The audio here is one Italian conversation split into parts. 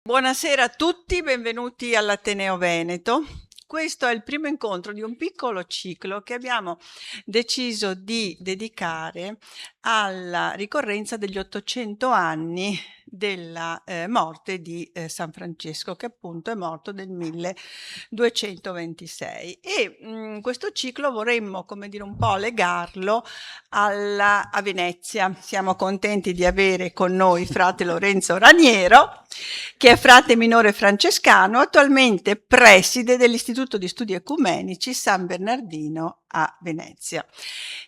Buonasera a tutti, benvenuti all'Ateneo Veneto. Questo è il primo incontro di un piccolo ciclo che abbiamo deciso di dedicare alla ricorrenza degli 800 anni della morte di San Francesco, che appunto è morto nel 1226. E questo ciclo vorremmo, come dire, un po' legarlo a Venezia. Siamo contenti di avere con noi frate Lorenzo Raniero, che è frate minore francescano, attualmente preside dell'Istituto di Studi Ecumenici San Bernardino a Venezia.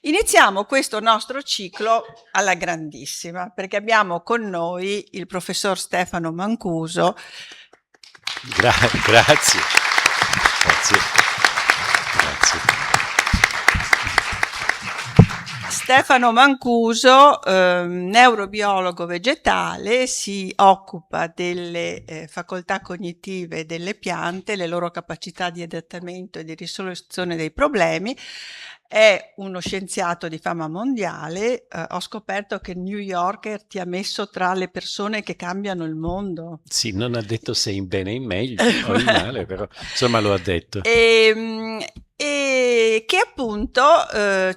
Iniziamo questo nostro ciclo alla grandissima, perché abbiamo con noi il professor Stefano Mancuso. Grazie. Grazie. Stefano Mancuso, neurobiologo vegetale, si occupa delle facoltà cognitive delle piante, le loro capacità di adattamento e di risoluzione dei problemi. È uno scienziato di fama mondiale. Ho scoperto che New Yorker ti ha messo tra le persone che cambiano il mondo. Sì, non ha detto se in bene o in meglio o in male, però insomma lo ha detto. E che appunto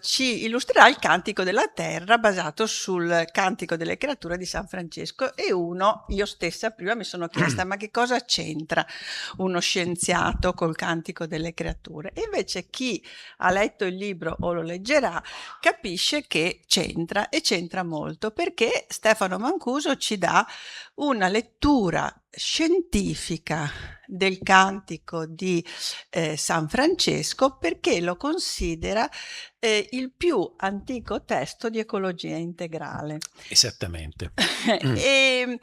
ci illustrerà il Cantico della Terra basato sul Cantico delle Creature di San Francesco. E io stessa prima mi sono chiesta ma che cosa c'entra uno scienziato col Cantico delle Creature? E invece chi ha letto il libro o lo leggerà capisce che c'entra, e c'entra molto, perché Stefano Mancuso ci dà una lettura scientifica del Cantico di San Francesco, perché lo considera il più antico testo di ecologia integrale. Esattamente. e,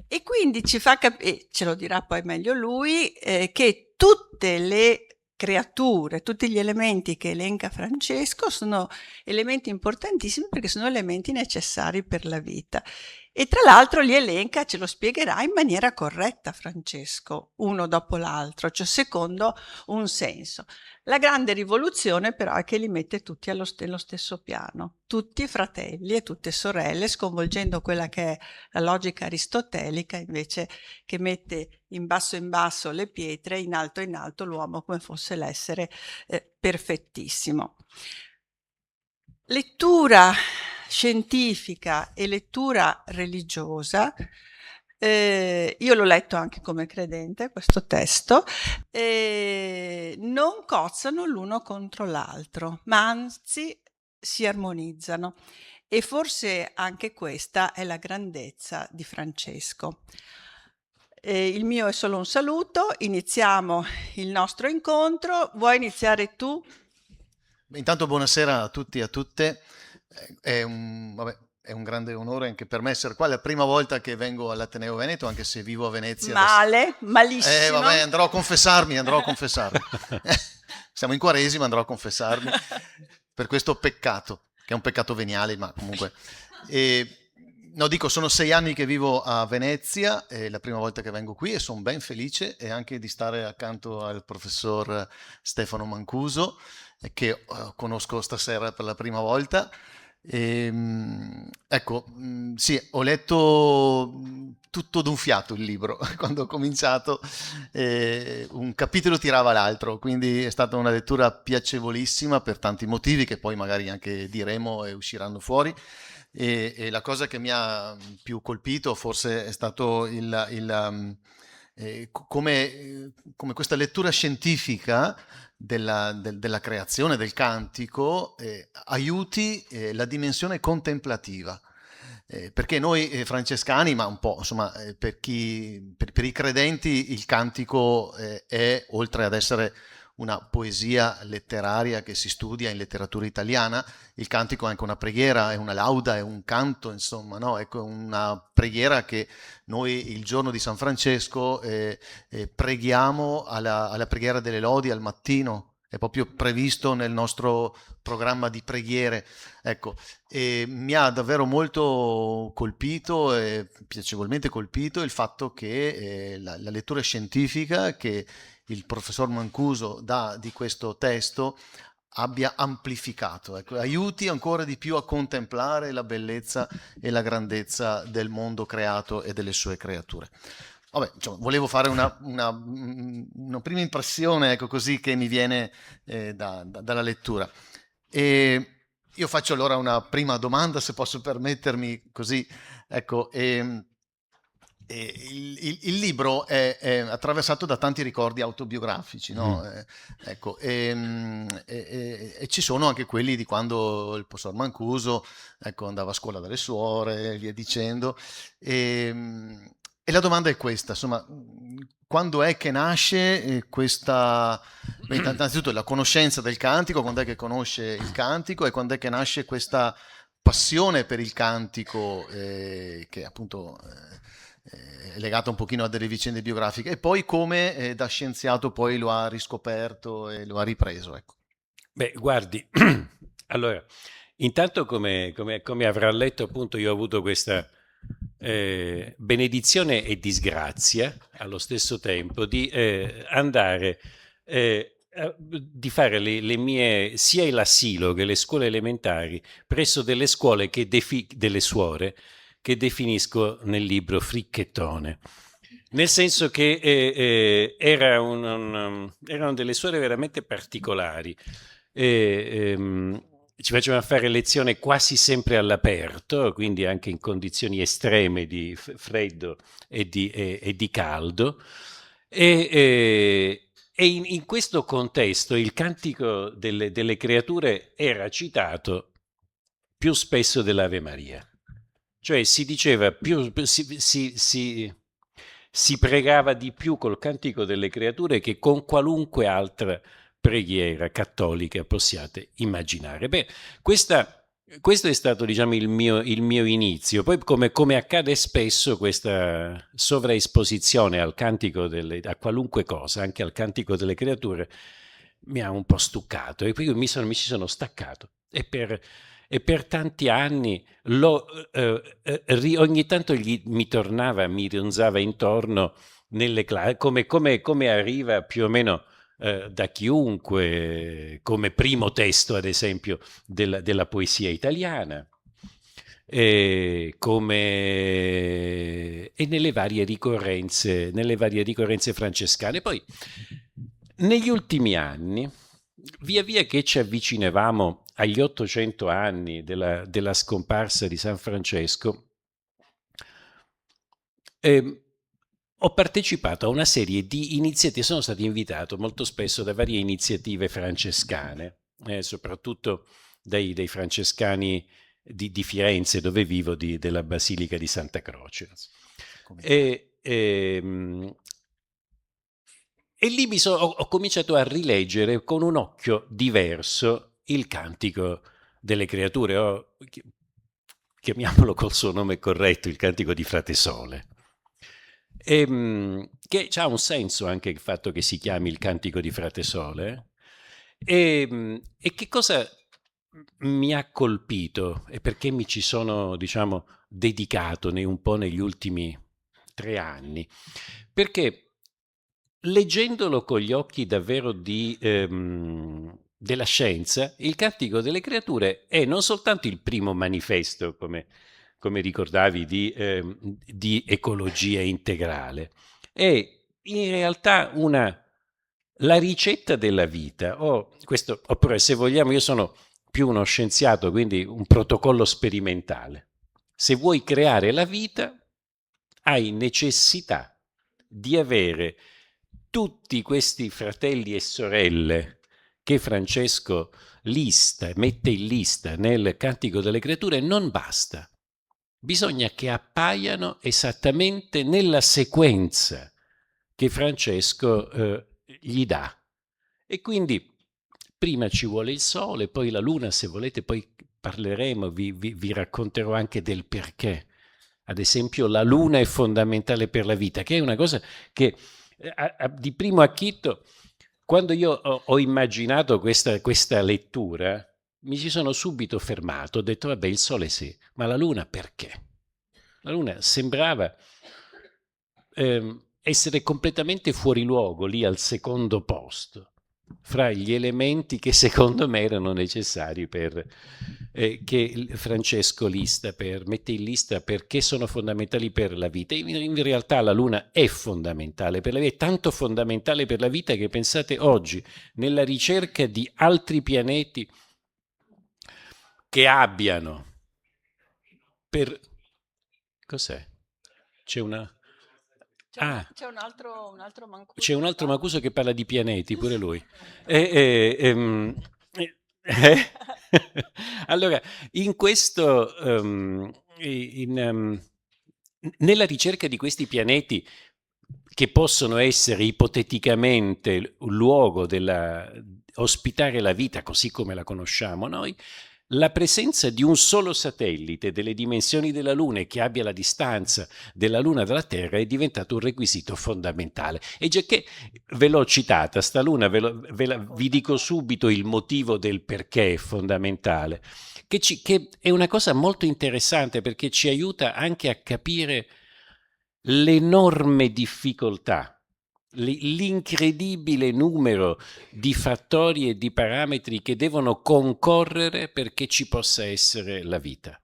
e quindi ci fa capire, ce lo dirà poi meglio lui, che tutte le creature, tutti gli elementi che elenca Francesco sono elementi importantissimi, perché sono elementi necessari per la vita. E tra l'altro li elenca, ce lo spiegherà in maniera corretta Francesco, uno dopo l'altro, cioè secondo un senso. La grande rivoluzione però è che li mette tutti nello stesso piano, tutti fratelli e tutte sorelle, sconvolgendo quella che è la logica aristotelica, invece, che mette in basso le pietre, in alto l'uomo, come fosse l'essere perfettissimo. Lettura scientifica e lettura religiosa. Io l'ho letto anche come credente, questo testo, non cozzano l'uno contro l'altro, ma anzi si armonizzano. E forse anche questa è la grandezza di Francesco. Il mio è solo un saluto, iniziamo il nostro incontro. Vuoi iniziare tu? Intanto buonasera a tutti e a tutte. È un grande onore anche per me essere qua. È la prima volta che vengo all'Ateneo Veneto, anche se vivo a Venezia. Malissimo. Vabbè, andrò a confessarmi. Siamo in Quaresima, andrò a confessarmi per questo peccato, che è un peccato veniale, ma comunque. No, dico, sono 6 anni che vivo a Venezia, è la prima volta che vengo qui e sono ben felice e anche di stare accanto al professor Stefano Mancuso, che conosco stasera per la prima volta. Ecco, sì, ho letto tutto d'un fiato il libro quando ho cominciato, un capitolo tirava l'altro, quindi è stata una lettura piacevolissima per tanti motivi che poi magari anche diremo e usciranno fuori. E la cosa che mi ha più colpito forse è stato come questa lettura scientifica della creazione del cantico aiuti la dimensione contemplativa. Perché noi francescani, ma un po' insomma per i credenti il cantico è, oltre ad essere una poesia letteraria che si studia in letteratura italiana, il cantico è anche una preghiera, è una lauda, è un canto, insomma, no? Ecco, una preghiera che noi il giorno di San Francesco preghiamo alla preghiera delle lodi al mattino, è proprio previsto nel nostro programma di preghiere. Ecco, e mi ha davvero molto colpito e piacevolmente colpito il fatto che la lettura scientifica che il professor Mancuso dà di questo testo abbia amplificato, ecco, aiuti ancora di più a contemplare la bellezza e la grandezza del mondo creato e delle sue creature. Vabbè, insomma, volevo fare una prima impressione, ecco, così che mi viene dalla lettura. E io faccio allora una prima domanda, se posso permettermi, così, ecco. Il libro è attraversato da tanti ricordi autobiografici, no? Ecco, e ci sono anche quelli di quando il professor Mancuso, ecco, andava a scuola dalle suore e via dicendo. E la domanda è questa, insomma, quando è che nasce questa, beh, innanzitutto la conoscenza del cantico, quando è che conosce il cantico e quando è che nasce questa passione per il cantico, che appunto è legata un pochino a delle vicende biografiche, e poi come da scienziato poi lo ha riscoperto e lo ha ripreso, ecco. Beh, guardi, allora, intanto come avrà letto, appunto, io ho avuto questa benedizione e disgrazia allo stesso tempo di andare, di fare le mie, sia l'asilo che le scuole elementari, presso delle scuole delle suore, che definisco nel libro fricchettone. Nel senso che erano delle suore veramente particolari. Ci facevano fare lezione quasi sempre all'aperto, quindi anche in condizioni estreme di freddo e di caldo. E in questo contesto il cantico delle creature era citato più spesso dell'Ave Maria. Cioè si diceva si pregava di più col cantico delle creature che con qualunque altra preghiera cattolica possiate immaginare. Beh, questo è stato, diciamo, il mio inizio. Poi, come accade spesso, questa sovraesposizione al cantico a qualunque cosa, anche al cantico delle creature, mi ha un po' stuccato e poi mi ci sono staccato. E per tanti anni ogni tanto mi tornava, mi ronzava intorno nelle classi, come arriva più o meno da chiunque, come primo testo, ad esempio, della poesia italiana. E nelle varie ricorrenze francescane. Poi, negli ultimi anni, via via che ci avvicinavamo agli 800 anni della scomparsa di San Francesco, ho partecipato a una serie di iniziative, sono stato invitato molto spesso da varie iniziative francescane, soprattutto dei francescani di Firenze, dove vivo, della Basilica di Santa Croce. E lì ho cominciato a rileggere con un occhio diverso il cantico delle creature, chiamiamolo col suo nome corretto, il cantico di Frate Sole. Che ha un senso anche il fatto che si chiami il cantico di Frate Sole. E che cosa mi ha colpito e perché mi ci sono, diciamo, dedicato un po' negli ultimi 3 anni? Perché leggendolo con gli occhi davvero della scienza, il cantico delle creature è non soltanto il primo manifesto, come ricordavi, di ecologia integrale, è in realtà la ricetta della vita, oppure, se vogliamo, io sono più uno scienziato, quindi un protocollo sperimentale. Se vuoi creare la vita, hai necessità di avere tutti questi fratelli e sorelle che Francesco mette in lista nel Cantico delle Creature. Non basta. Bisogna che appaiano esattamente nella sequenza che Francesco gli dà. E quindi prima ci vuole il sole, poi la luna, se volete poi parleremo, vi racconterò anche del perché. Ad esempio la luna è fondamentale per la vita, che è una cosa che di primo acchito, quando io ho immaginato questa lettura, mi ci sono subito fermato, ho detto vabbè, il sole sì, ma la luna perché? La luna sembrava essere completamente fuori luogo, lì al secondo posto, fra gli elementi che secondo me erano necessari per che Francesco mette in lista perché sono fondamentali per la vita. In realtà la Luna è fondamentale per la vita, è tanto fondamentale per la vita che pensate oggi, nella ricerca di altri pianeti che abbiano per... Cos'è? C'è una... C'è un altro Mancuso. C'è un altro qua. Mancuso che parla di pianeti, pure lui. Eh? Allora, in questo, nella ricerca di questi pianeti che possono essere ipoteticamente un luogo ospitare la vita così come la conosciamo noi, la presenza di un solo satellite delle dimensioni della Luna e che abbia la distanza della Luna dalla Terra è diventato un requisito fondamentale. E già che ve l'ho citata, sta Luna, vi dico subito il motivo del perché è fondamentale, che è una cosa molto interessante perché ci aiuta anche a capire l'enorme difficoltà, l'incredibile numero di fattori e di parametri che devono concorrere perché ci possa essere la vita.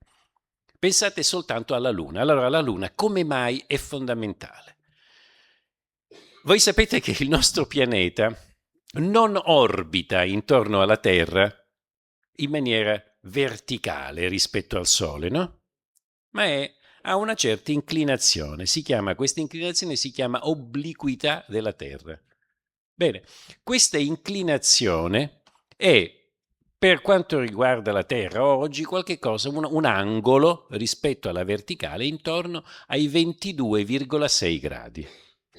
Pensate soltanto alla Luna. Allora, la Luna come mai è fondamentale? Voi sapete che il nostro pianeta non orbita intorno alla Terra in maniera verticale rispetto al Sole, no? Ma ha una certa inclinazione. Questa inclinazione si chiama obliquità della Terra. Bene, questa inclinazione è, per quanto riguarda la Terra oggi, qualche cosa, un angolo rispetto alla verticale intorno ai 22,6 gradi.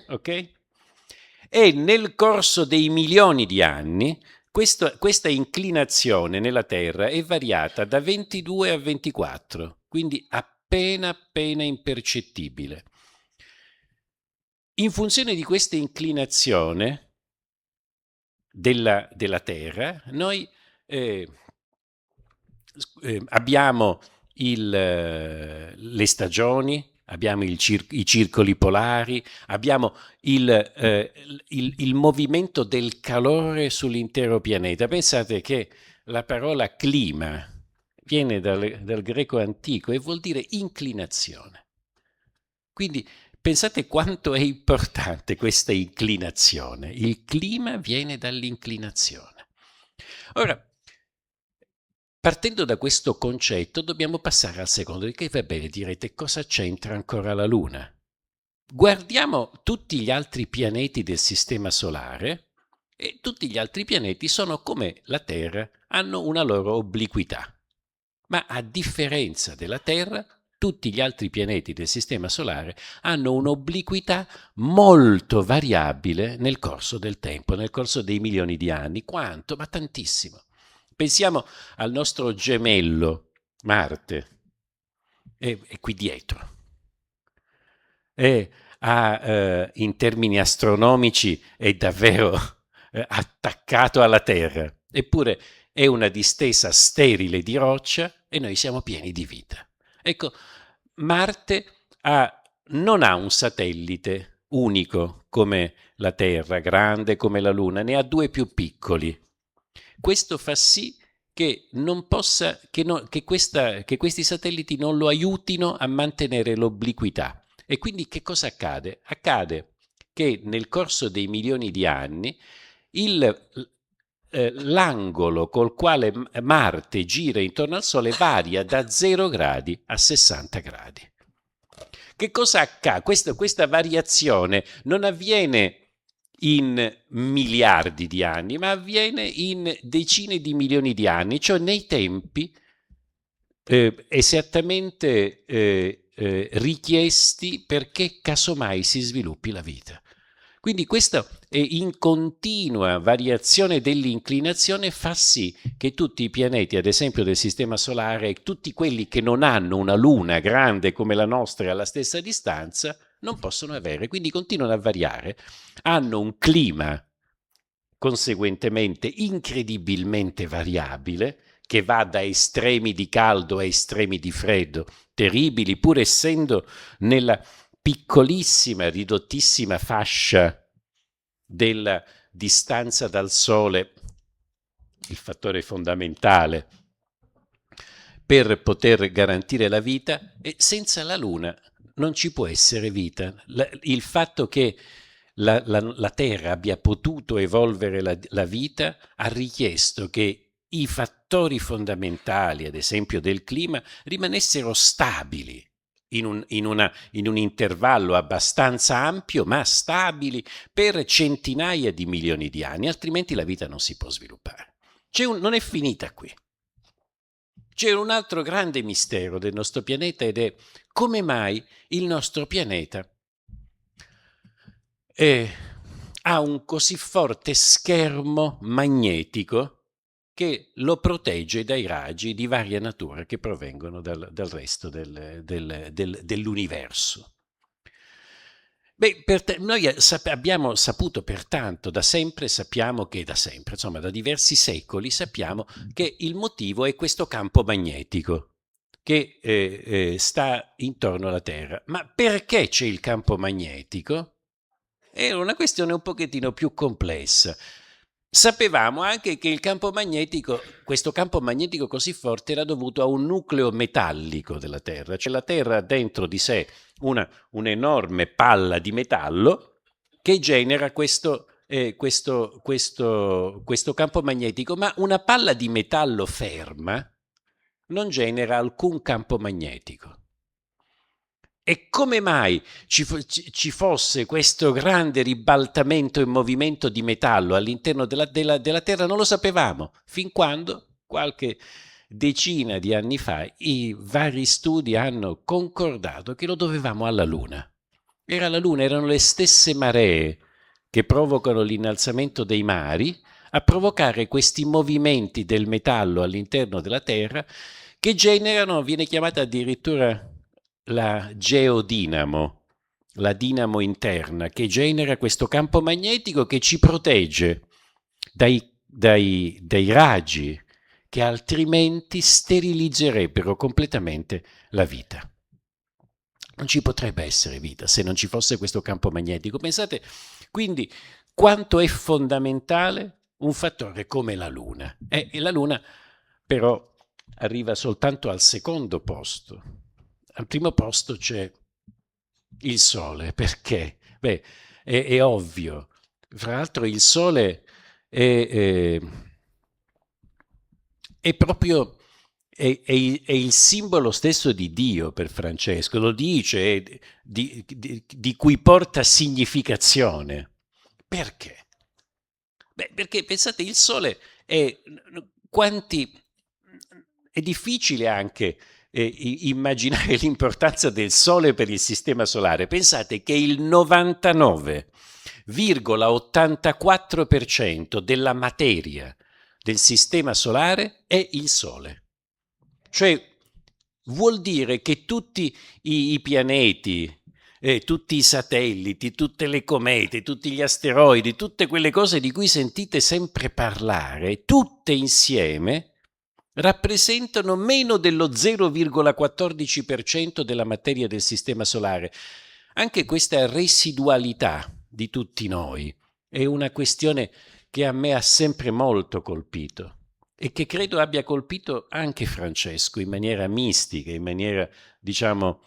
Ok? E nel corso dei milioni di anni questa inclinazione nella Terra è variata da 22 a 24, quindi appena impercettibile. In funzione di questa inclinazione della Terra, noi abbiamo le stagioni, abbiamo i circoli polari, abbiamo il movimento del calore sull'intero pianeta. Pensate che la parola clima viene dal greco antico e vuol dire inclinazione. Quindi pensate quanto è importante questa inclinazione. Il clima viene dall'inclinazione. Ora, partendo da questo concetto, dobbiamo passare al secondo, che va bene, direte cosa c'entra ancora la Luna? Guardiamo tutti gli altri pianeti del Sistema Solare e tutti gli altri pianeti sono come la Terra, hanno una loro obliquità. Ma a differenza della Terra, tutti gli altri pianeti del Sistema Solare hanno un'obliquità molto variabile nel corso del tempo, nel corso dei milioni di anni. Quanto? Ma tantissimo. Pensiamo al nostro gemello, Marte, è qui dietro. In termini astronomici è davvero attaccato alla Terra, eppure è una distesa sterile di roccia e noi siamo pieni di vita. Ecco, Marte non ha un satellite unico come la Terra, grande come la Luna, ne ha due più piccoli. Questo fa sì che questi satelliti non lo aiutino a mantenere l'obliquità. E quindi che cosa accade? Accade che nel corso dei milioni di anni l'angolo col quale Marte gira intorno al Sole varia da 0 gradi a 60 gradi. Che cosa accade? Questa variazione non avviene in miliardi di anni, ma avviene in decine di milioni di anni, cioè nei tempi esattamente richiesti perché casomai si sviluppi la vita. Quindi questo è in continua variazione dell'inclinazione fa sì che tutti i pianeti, ad esempio del Sistema Solare, tutti quelli che non hanno una luna grande come la nostra e alla stessa distanza, non possono avere, quindi continuano a variare. Hanno un clima conseguentemente incredibilmente variabile, che va da estremi di caldo a estremi di freddo, terribili, pur essendo nella piccolissima, ridottissima fascia della distanza dal Sole, il fattore fondamentale per poter garantire la vita, e senza la Luna non ci può essere vita. Il fatto che la Terra abbia potuto evolvere la vita ha richiesto che i fattori fondamentali, ad esempio del clima, rimanessero stabili in un intervallo abbastanza ampio, ma stabili per centinaia di milioni di anni, altrimenti la vita non si può sviluppare. Non è finita qui. C'è un altro grande mistero del nostro pianeta, ed è come mai il nostro pianeta ha un così forte schermo magnetico che lo protegge dai raggi di varia natura che provengono dal resto dell'universo. Beh, noi abbiamo saputo pertanto sappiamo che da sempre, insomma da diversi secoli, sappiamo che il motivo è questo campo magnetico che sta intorno alla Terra. Ma perché c'è il campo magnetico? È una questione un pochettino più complessa. Sapevamo anche che il campo magnetico, questo campo magnetico così forte, era dovuto a un nucleo metallico della Terra. Cioè la Terra ha dentro di sé un'enorme palla di metallo che genera questo campo magnetico, ma una palla di metallo ferma non genera alcun campo magnetico. E come mai ci fosse questo grande ribaltamento e movimento di metallo all'interno della Terra non lo sapevamo, fin quando, qualche decina di anni fa, i vari studi hanno concordato che lo dovevamo alla Luna. Era la Luna, erano le stesse maree che provocano l'innalzamento dei mari a provocare questi movimenti del metallo all'interno della Terra che generano, viene chiamata addirittura la geodinamo, la dinamo interna, che genera questo campo magnetico che ci protegge dai raggi che altrimenti sterilizzerebbero completamente la vita. Non ci potrebbe essere vita se non ci fosse questo campo magnetico. Pensate quindi quanto è fondamentale un fattore come la Luna. E la Luna però arriva soltanto al secondo posto. Al primo posto c'è il Sole. Perché? Beh, è ovvio. Fra l'altro il Sole è proprio è il simbolo stesso di Dio per Francesco, lo dice, di cui porta significazione. Perché? Beh, perché pensate, il Sole è difficile anche immaginare l'importanza del Sole per il Sistema Solare. Pensate che il 99,84% della materia del Sistema Solare è il Sole. Cioè vuol dire che tutti i pianeti, tutti i satelliti, tutte le comete, tutti gli asteroidi, tutte quelle cose di cui sentite sempre parlare, tutte insieme rappresentano meno dello 0,14% della materia del Sistema Solare. Anche questa residualità di tutti noi è una questione che a me ha sempre molto colpito e che credo abbia colpito anche Francesco in maniera mistica, in maniera, diciamo,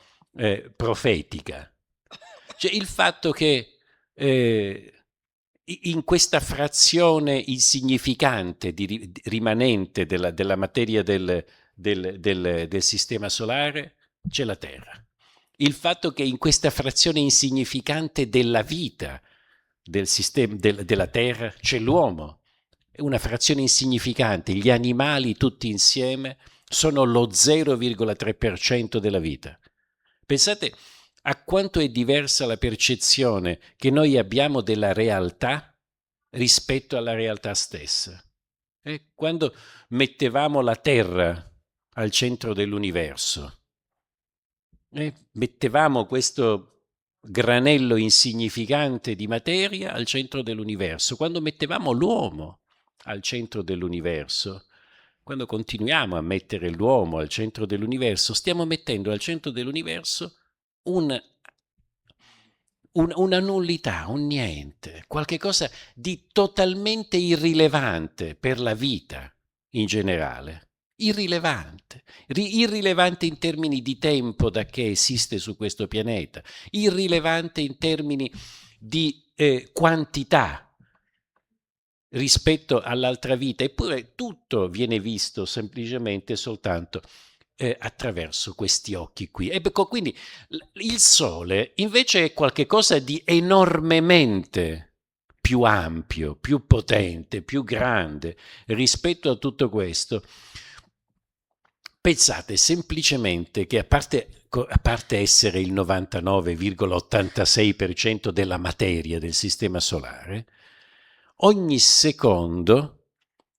profetica. Cioè il fatto che in questa frazione insignificante rimanente della materia del Sistema Solare c'è la Terra. Il fatto che in questa frazione insignificante della vita della Terra c'è l'uomo. È una frazione insignificante. Gli animali tutti insieme sono lo 0,3% della vita. Pensate a quanto è diversa la percezione che noi abbiamo della realtà rispetto alla realtà stessa. Quando mettevamo la Terra al centro dell'universo, mettevamo questo granello insignificante di materia al centro dell'universo. Quando mettevamo l'uomo al centro dell'universo, quando continuiamo a mettere l'uomo al centro dell'universo, stiamo mettendo al centro dell'universo una nullità, un niente, qualche cosa di totalmente irrilevante per la vita in generale. irrilevante, irrilevante in termini di tempo da che esiste su questo pianeta, irrilevante in termini di quantità rispetto all'altra vita, eppure tutto viene visto semplicemente soltanto attraverso questi occhi qui. Ecco, quindi il Sole invece è qualcosa di enormemente più ampio, più potente, più grande rispetto a tutto questo. Pensate semplicemente che a parte essere il 99,86% della materia del Sistema Solare, ogni secondo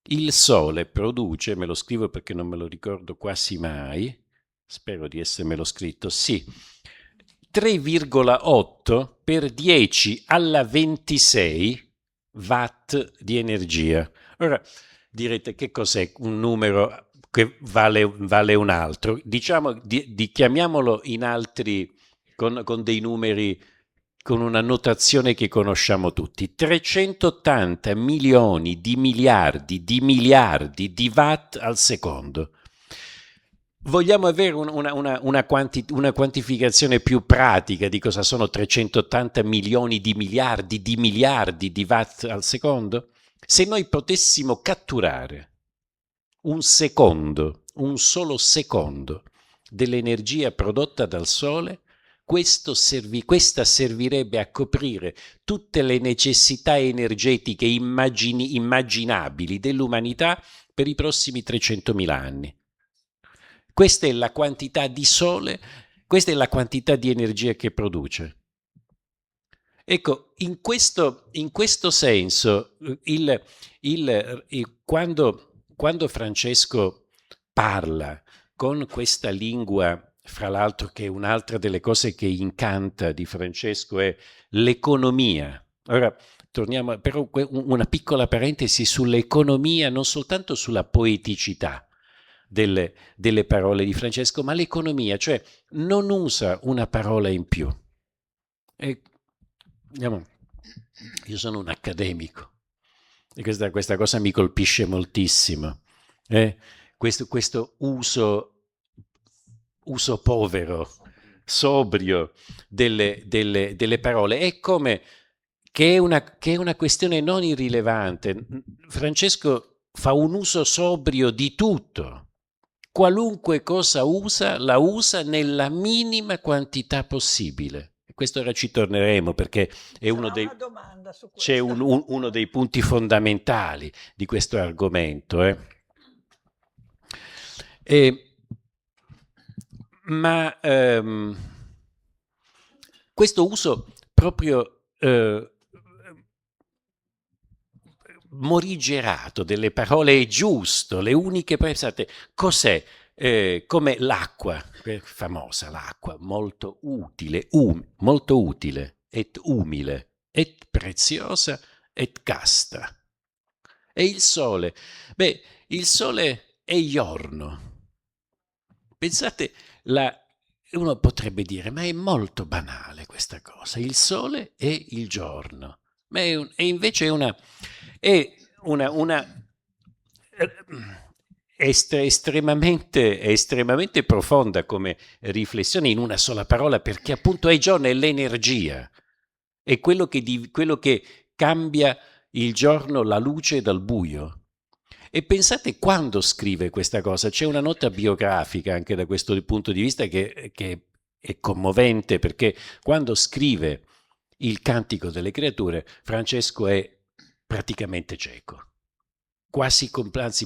il Sole produce, me lo scrivo perché non me lo ricordo quasi mai, spero di essermelo scritto, sì, 3,8 per 10 alla 26 watt di energia. Ora direte che cos'è un numero che vale un altro? Diciamo, chiamiamolo in altri con dei numeri, con una notazione che conosciamo tutti: 380 milioni di miliardi di watt al secondo. Vogliamo avere una quantificazione più pratica di cosa sono 380 milioni di miliardi di watt al secondo? Se noi potessimo catturare un solo secondo dell'energia prodotta dal Sole, questa servirebbe a coprire tutte le necessità energetiche immaginabili dell'umanità per i prossimi 300.000 anni. Questa è la quantità di Sole, questa è la quantità di energia che produce. Ecco, in questo senso, quando Francesco parla con questa lingua, fra l'altro, che è un'altra delle cose che incanta di Francesco, è l'economia. Ora, torniamo, però una piccola parentesi sull'economia, non soltanto sulla poeticità delle parole di Francesco, ma l'economia, cioè non usa una parola in più. Io sono un accademico e questa cosa mi colpisce moltissimo. Questo uso povero, sobrio delle parole è come che è una questione non irrilevante. Francesco fa un uso sobrio di tutto. Qualunque cosa la usa nella minima quantità possibile. Questo ora ci torneremo perché è uno dei punti fondamentali di questo argomento. Ma questo uso proprio morigerato delle parole è giusto, le uniche, pensate, cos'è? Come l'acqua, famosa l'acqua, molto utile, et umile, et preziosa, et casta. E il Sole? Beh, il Sole è giorno. Pensate, uno potrebbe dire, ma è molto banale questa cosa, il Sole è il giorno, ma e invece è estremamente profonda come riflessione in una sola parola, perché appunto è giorno, è l'energia, è quello che cambia il giorno, la luce dal buio. E pensate quando scrive questa cosa, c'è una nota biografica anche da questo punto di vista che è commovente, perché quando scrive il Cantico delle Creature, Francesco è praticamente cieco, anzi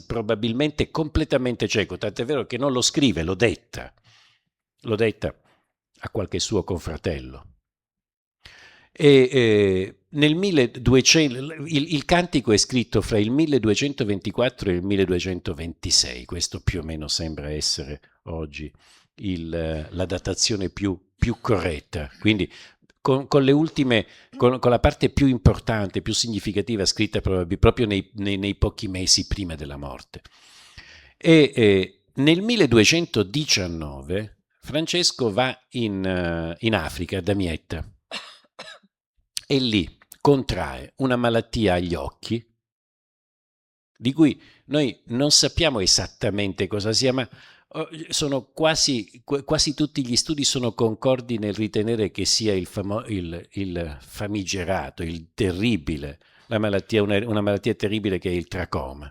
probabilmente completamente cieco, tant'è vero che non lo scrive, lo detta a qualche suo confratello. E nel 1200 il cantico è scritto fra il 1224 e il 1226, questo più o meno sembra essere oggi la datazione più corretta, quindi con le ultime, con la parte più importante, più significativa scritta proprio nei pochi mesi prima della morte. E nel 1219 Francesco va in Africa, a Damietta, e lì contrae una malattia agli occhi di cui noi non sappiamo esattamente cosa sia, ma sono quasi tutti gli studi sono concordi nel ritenere che sia il famigerato, il terribile, la malattia, una malattia terribile che è il tracoma.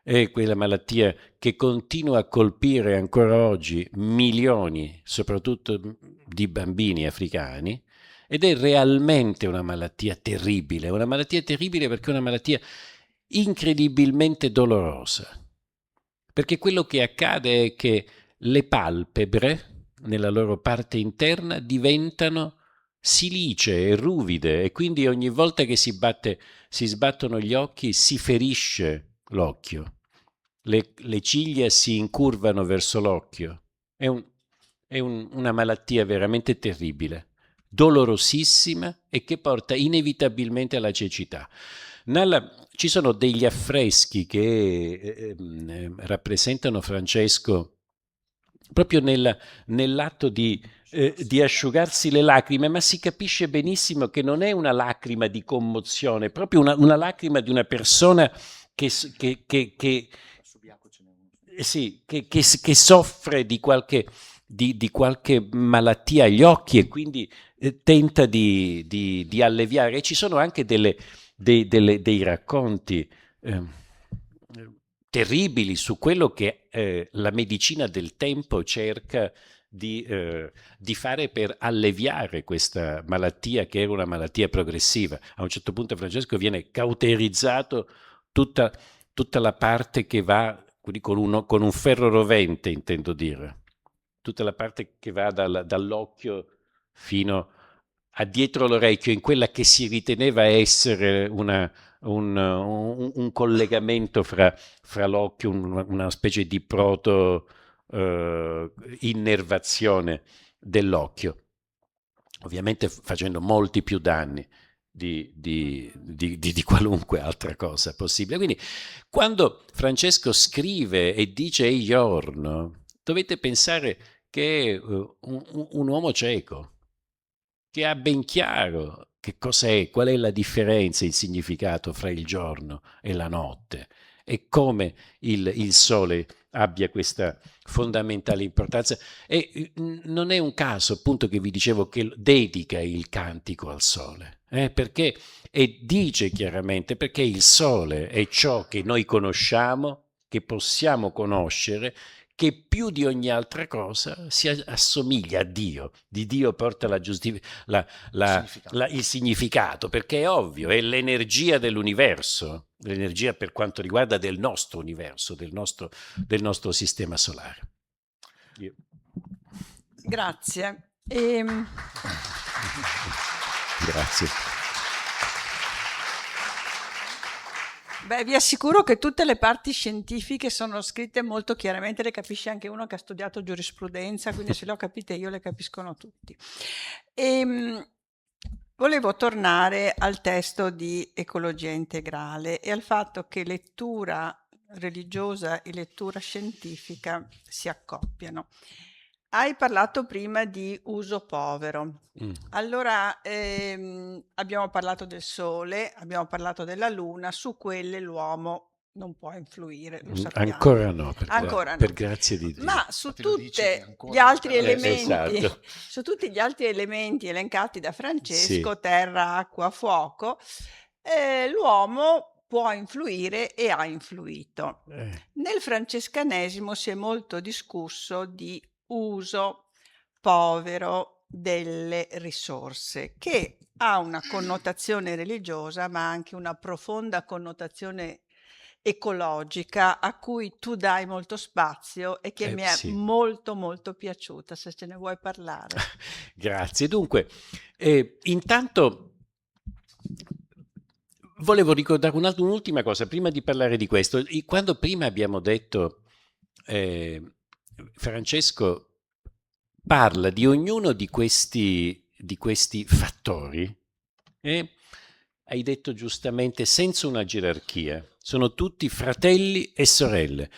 È quella malattia che continua a colpire ancora oggi milioni, soprattutto di bambini africani, ed è realmente una malattia terribile perché è una malattia incredibilmente dolorosa. Perché quello che accade è che le palpebre, nella loro parte interna, diventano silicee e ruvide e quindi ogni volta che si sbattono gli occhi si ferisce l'occhio. Le ciglia si incurvano verso l'occhio. È una malattia veramente terribile, dolorosissima e che porta inevitabilmente alla cecità. Ci sono degli affreschi che rappresentano Francesco proprio nell'atto di asciugarsi le lacrime, ma si capisce benissimo che non è una lacrima di commozione, è proprio una lacrima di una persona che soffre di qualche malattia agli occhi e quindi tenta di alleviare. E ci sono anche dei racconti terribili su quello che la medicina del tempo cerca di fare per alleviare questa malattia, che era una malattia progressiva. A un certo punto Francesco viene cauterizzato tutta la parte che va, quindi con un ferro rovente, intendo dire, tutta la parte che va dall'occhio fino a dietro l'orecchio, in quella che si riteneva essere un collegamento fra l'occhio, una specie di innervazione dell'occhio, ovviamente facendo molti più danni di qualunque altra cosa possibile. Quindi quando Francesco scrive e dice «Ei giorno», dovete pensare che è un uomo cieco, che ha ben chiaro che cos'è, qual è la differenza, il significato fra il giorno e la notte e come il sole abbia questa fondamentale importanza. E non è un caso, appunto, che vi dicevo che dedica il cantico al sole, perché, e dice chiaramente, perché il sole è ciò che noi conosciamo, che possiamo conoscere, che più di ogni altra cosa si assomiglia a Dio. Di Dio porta il significato, perché è ovvio, è l'energia dell'universo, l'energia per quanto riguarda del nostro universo, del nostro sistema solare. Grazie. Grazie. Beh, vi assicuro che tutte le parti scientifiche sono scritte molto chiaramente, le capisce anche uno che ha studiato giurisprudenza, quindi se le ho capite io le capiscono tutti. Volevo tornare al testo di Ecologia integrale e al fatto che lettura religiosa e lettura scientifica si accoppiano. Hai parlato prima di uso povero. Allora abbiamo parlato del Sole, abbiamo parlato della Luna, su quelle l'uomo non può influire, lo sappiamo. Ancora no, Ancora no. Per grazia di Dio. Ma su tutti gli altri elementi, esatto. su tutti gli altri elementi elencati da Francesco, Sì. terra, acqua, fuoco, l'uomo può influire e ha influito. Nel francescanesimo si è molto discusso di uso povero delle risorse, che ha una connotazione religiosa, ma anche una profonda connotazione ecologica a cui tu dai molto spazio e che mi è molto molto piaciuta, se ce ne vuoi parlare. Grazie. Dunque, intanto volevo ricordare un'ultima cosa prima di parlare di questo. Quando prima abbiamo detto Francesco parla di ognuno di questi fattori e hai detto giustamente senza una gerarchia, sono tutti fratelli e sorelle.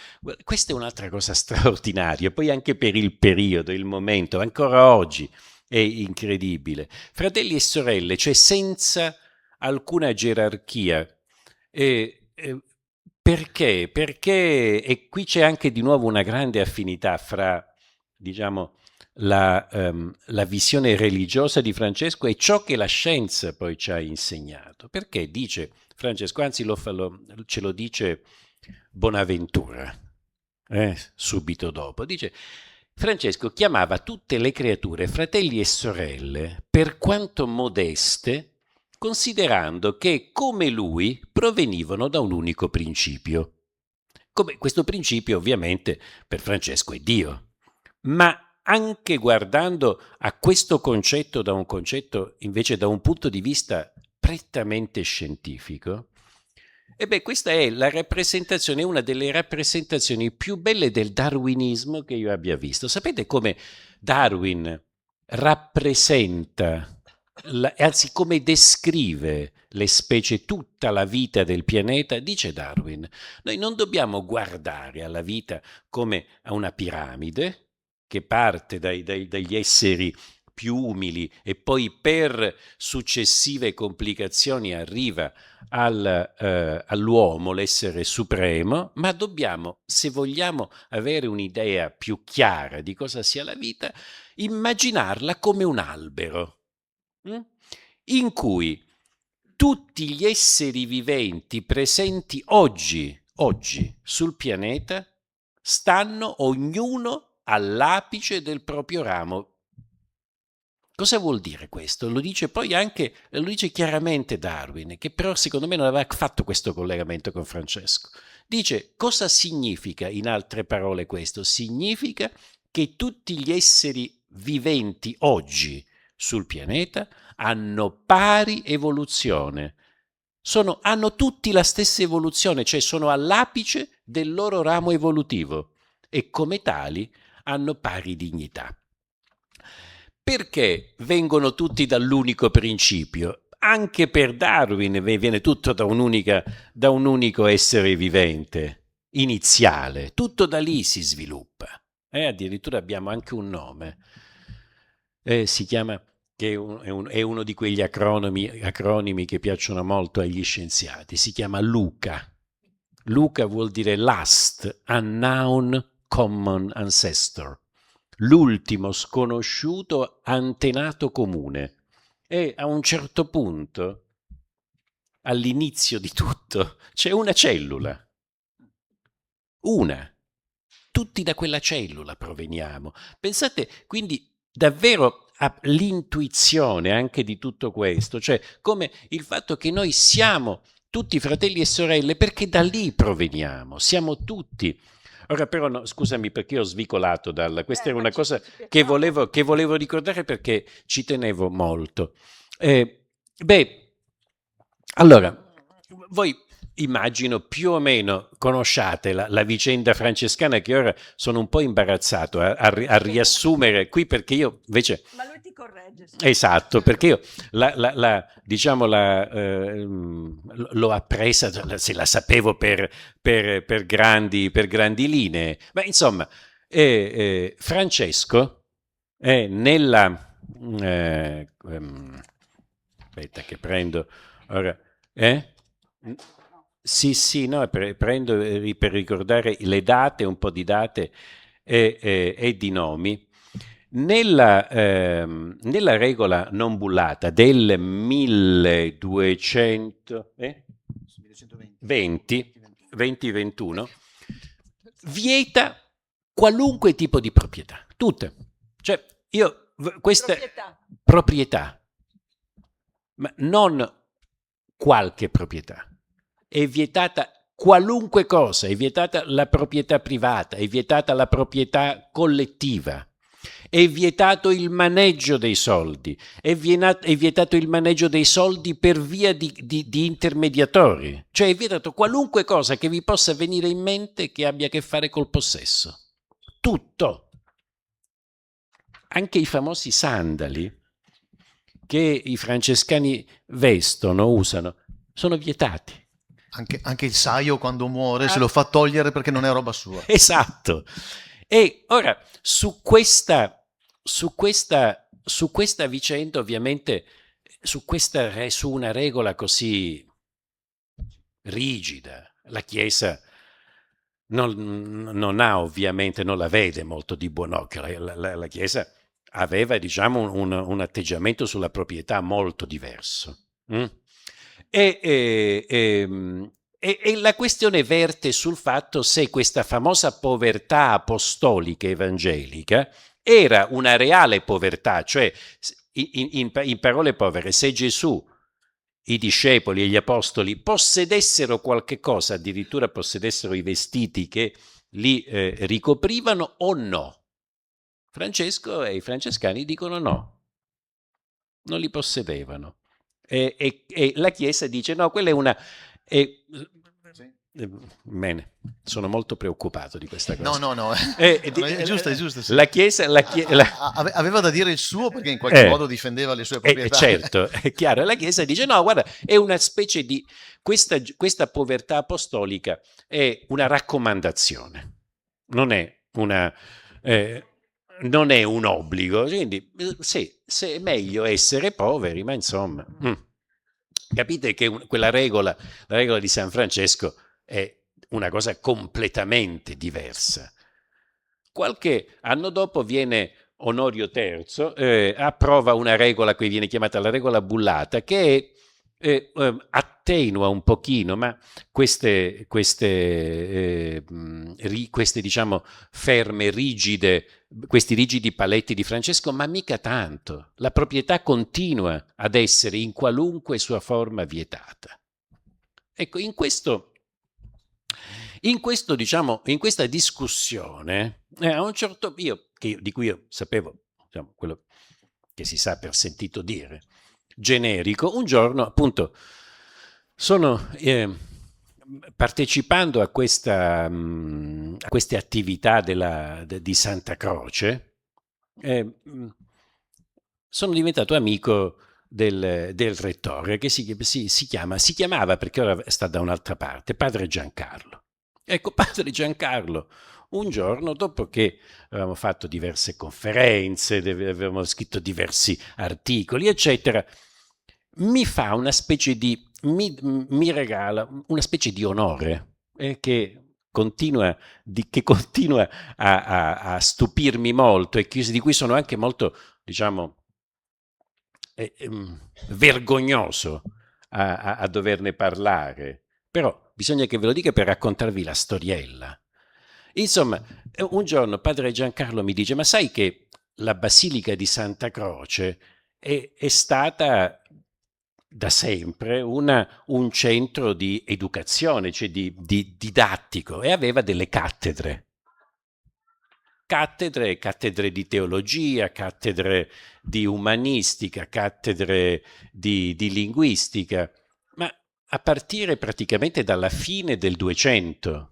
Questa è un'altra cosa straordinaria, poi anche per il periodo, il momento, ancora oggi è incredibile. Fratelli e sorelle, cioè senza alcuna gerarchia. Perché? Perché, e qui c'è anche di nuovo una grande affinità fra, diciamo, la visione religiosa di Francesco e ciò che la scienza poi ci ha insegnato. Perché dice Francesco, anzi ce lo dice Bonaventura, subito dopo, dice Francesco chiamava tutte le creature fratelli e sorelle, per quanto modeste, considerando che, come lui, provenivano da un unico principio. Come questo principio, ovviamente, per Francesco è Dio. Ma anche guardando a questo concetto invece da un punto di vista prettamente scientifico, questa è la rappresentazione, una delle rappresentazioni più belle del darwinismo che io abbia visto. Sapete come Darwin rappresenta, anzi come descrive le specie, tutta la vita del pianeta? Dice Darwin, noi non dobbiamo guardare alla vita come a una piramide che parte dagli esseri più umili e poi per successive complicazioni arriva all'uomo, l'essere supremo, ma dobbiamo, se vogliamo avere un'idea più chiara di cosa sia la vita, immaginarla come un albero in cui tutti gli esseri viventi presenti oggi sul pianeta stanno ognuno all'apice del proprio ramo. Cosa vuol dire questo? Lo dice chiaramente Darwin, che però secondo me non aveva fatto questo collegamento con Francesco. Dice, cosa significa in altre parole questo? Significa che tutti gli esseri viventi oggi sul pianeta hanno pari evoluzione. Hanno tutti la stessa evoluzione, cioè sono all'apice del loro ramo evolutivo e come tali hanno pari dignità. Perché vengono tutti dall'unico principio? Anche per Darwin viene tutto da un unico essere vivente, iniziale. Tutto da lì si sviluppa. Addirittura abbiamo anche un nome. Si chiama, che è uno di quegli acronimi che piacciono molto agli scienziati. Si chiama LUCA. LUCA vuol dire Last Unknown Common Ancestor. L'ultimo sconosciuto antenato comune. E a un certo punto, all'inizio di tutto, c'è una cellula. Una. Tutti da quella cellula proveniamo. Pensate quindi davvero all'intuizione anche di tutto questo, cioè come il fatto che noi siamo tutti fratelli e sorelle perché da lì proveniamo, siamo tutti. Ora però, no, scusami perché ho svicolato questa era una cosa che volevo ricordare perché ci tenevo molto. Allora, voi immagino più o meno conosciate la vicenda francescana, che ora sono un po' imbarazzato a riassumere qui perché io invece... Ma lui ti corregge. Sì. Esatto, perché io l'ho appresa, se la sapevo per grandi linee, ma insomma, Francesco nella... aspetta che prendo... Ora, Sì, no, prendo per ricordare le date, un po' di date e di nomi. Nella regola non bullata del 1220-21 vieta qualunque tipo di proprietà, tutte. Cioè, questa proprietà, ma non qualche proprietà. È vietata qualunque cosa, è vietata la proprietà privata, è vietata la proprietà collettiva, è vietato il maneggio dei soldi, è vietato il maneggio dei soldi per via di intermediatori, cioè è vietato qualunque cosa che vi possa venire in mente che abbia a che fare col possesso. Tutto. Anche i famosi sandali che i francescani usano, sono vietati. Anche il saio quando muore se lo fa togliere perché non è roba sua. Esatto. E ora su questa vicenda, ovviamente, su una regola così rigida, la Chiesa non ha ovviamente, non la vede molto di buon occhio. La Chiesa aveva, diciamo, un atteggiamento sulla proprietà molto diverso. E, e- e- e la questione verte sul fatto se questa famosa povertà apostolica evangelica era una reale povertà, cioè in parole povere, se Gesù, i discepoli e gli apostoli possedessero qualche cosa, addirittura possedessero i vestiti che li ricoprivano o no. Francesco e i francescani dicono no, non li possedevano. E la Chiesa dice no, quella è una... Bene, sono molto preoccupato di questa cosa. No, è giusto. Sì. La Chiesa... Aveva da dire il suo perché in qualche modo difendeva le sue proprietà. Certo, è chiaro. La Chiesa dice no, guarda, è una specie di... Questa povertà apostolica è una raccomandazione, non è non è un obbligo, quindi sì, è meglio essere poveri, ma insomma, capite che quella regola, la regola di San Francesco è una cosa completamente diversa. Qualche anno dopo viene Onorio III, approva una regola che viene chiamata la regola bullata, che attenua un pochino, ma queste diciamo ferme, rigide, questi rigidi paletti di Francesco, ma mica tanto. La proprietà continua ad essere in qualunque sua forma vietata. Ecco, in diciamo, in questa discussione, a un certo di cui io sapevo, diciamo, quello che si sa per sentito dire, generico, un giorno appunto sono partecipando a queste attività di Santa Croce, sono diventato amico del rettore che si chiamava, perché ora sta da un'altra parte, padre Giancarlo. Ecco, padre Giancarlo, un giorno, dopo che avevamo fatto diverse conferenze, avevamo scritto diversi articoli, eccetera, mi fa una specie di, mi regala una specie di onore che continua a stupirmi molto e di cui sono anche molto, diciamo, vergognoso a doverne parlare. Però bisogna che ve lo dica per raccontarvi la storiella. Insomma, un giorno padre Giancarlo mi dice: ma sai che la Basilica di Santa Croce è stata da sempre un centro di educazione, cioè di didattico, e aveva delle cattedre di teologia, cattedre di umanistica, cattedre di linguistica, ma a partire praticamente dalla fine del 200.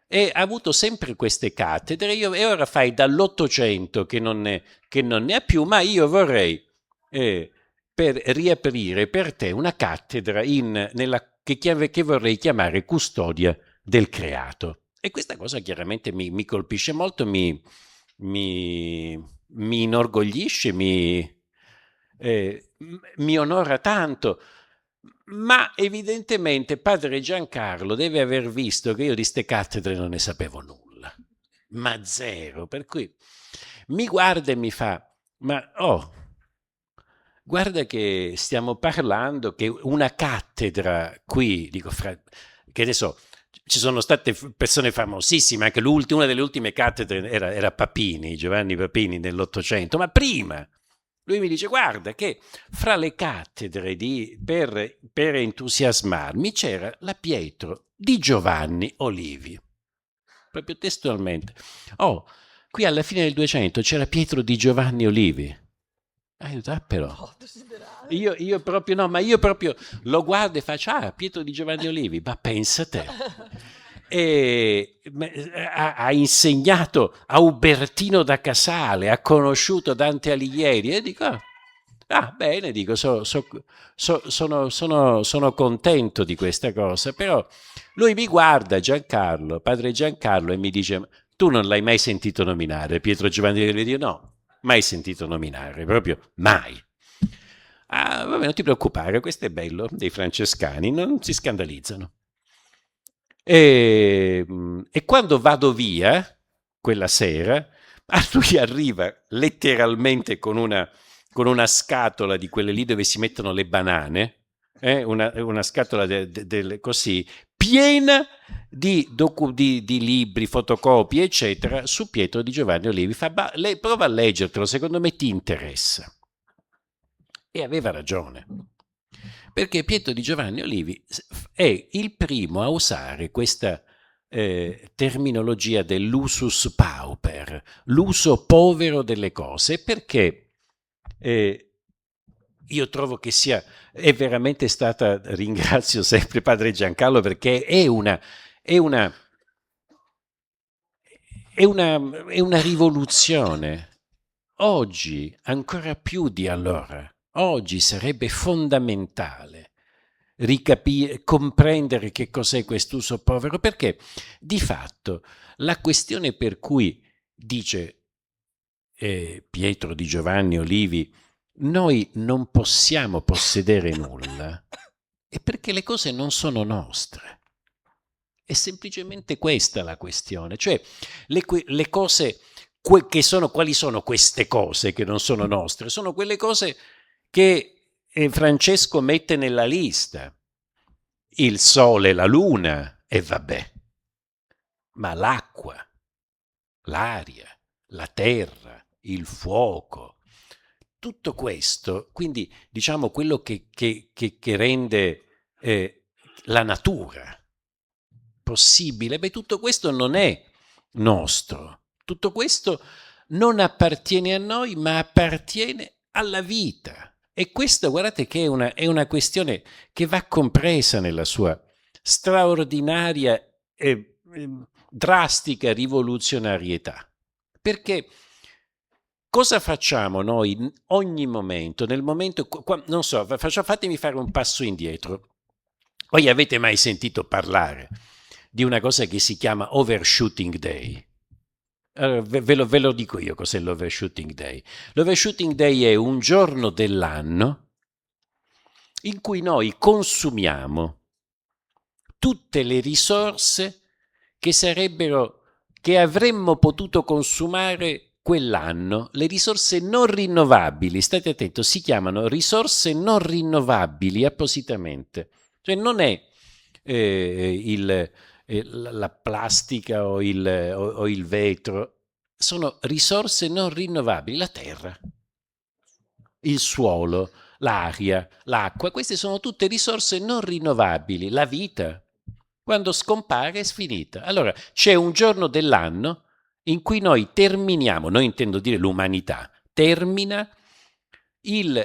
E ha avuto sempre queste cattedre, e ora fai dall'800 che non ne ha più, ma io vorrei per riaprire per te una cattedra che vorrei chiamare custodia del creato. E questa cosa chiaramente mi colpisce molto, mi inorgoglisce, mi onora tanto, ma evidentemente padre Giancarlo deve aver visto che io di ste cattedre non ne sapevo nulla, ma zero, per cui mi guarda e mi fa: ma guarda che stiamo parlando che una cattedra qui, dico, che ne so, ci sono state persone famosissime, anche una delle ultime cattedre era Papini, Giovanni Papini nell'Ottocento, ma prima lui mi dice: guarda che fra le cattedre per entusiasmarmi c'era la Pietro di Giovanni Olivi, proprio testualmente. Qui alla fine del 200 c'era Pietro di Giovanni Olivi. Però io proprio lo guardo e faccio: Pietro di Giovanni Olivi, ma pensa te. E ha insegnato a Ubertino da Casale, ha conosciuto Dante Alighieri, e dico: bene, dico, sono contento di questa cosa. Però lui mi guarda, padre Giancarlo, e mi dice: tu non l'hai mai sentito nominare Pietro Giovanni Olivi? Dico: no, mai sentito nominare, proprio mai. Vabbè, non ti preoccupare, questo è bello dei francescani, non si scandalizzano. E quando vado via, quella sera, lui arriva letteralmente con una scatola di quelle lì dove si mettono le banane, una scatola così, piena di libri, fotocopie, eccetera, su Pietro di Giovanni Olivi. Lei prova a leggertelo, secondo me ti interessa. E aveva ragione, perché Pietro di Giovanni Olivi è il primo a usare questa terminologia dell'usus pauper, l'uso povero delle cose, perché io trovo che è veramente stata, ringrazio sempre padre Giancarlo, perché è una rivoluzione. Oggi, ancora più di allora, oggi sarebbe fondamentale comprendere che cos'è quest'uso povero, perché di fatto la questione per cui dice Pietro di Giovanni Olivi noi non possiamo possedere nulla è perché le cose non sono nostre. È semplicemente questa la questione, cioè le cose quali sono queste cose che non sono nostre? Sono quelle cose che Francesco mette nella lista. Il sole, la luna, e vabbè. Ma l'acqua, l'aria, la terra, il fuoco, tutto questo, quindi diciamo quello che rende la natura possibile, tutto questo non è nostro, tutto questo non appartiene a noi, ma appartiene alla vita. E questa, guardate, che è una questione che va compresa nella sua straordinaria e drastica rivoluzionarietà. Perché cosa facciamo noi in ogni momento? Nel momento, non so, fatemi fare un passo indietro. Voi avete mai sentito parlare di una cosa che si chiama Overshooting Day? Allora, ve lo dico io cos'è l'Overshooting Day. L'Overshooting Day è un giorno dell'anno in cui noi consumiamo tutte le risorse che avremmo potuto consumare quell'anno, le risorse non rinnovabili, state attenti, si chiamano risorse non rinnovabili appositamente. Cioè non è la plastica o il vetro, sono risorse non rinnovabili, la terra, il suolo, l'aria, l'acqua, queste sono tutte risorse non rinnovabili, la vita. Quando scompare è finita. Allora c'è un giorno dell'anno in cui noi intendo dire l'umanità, termina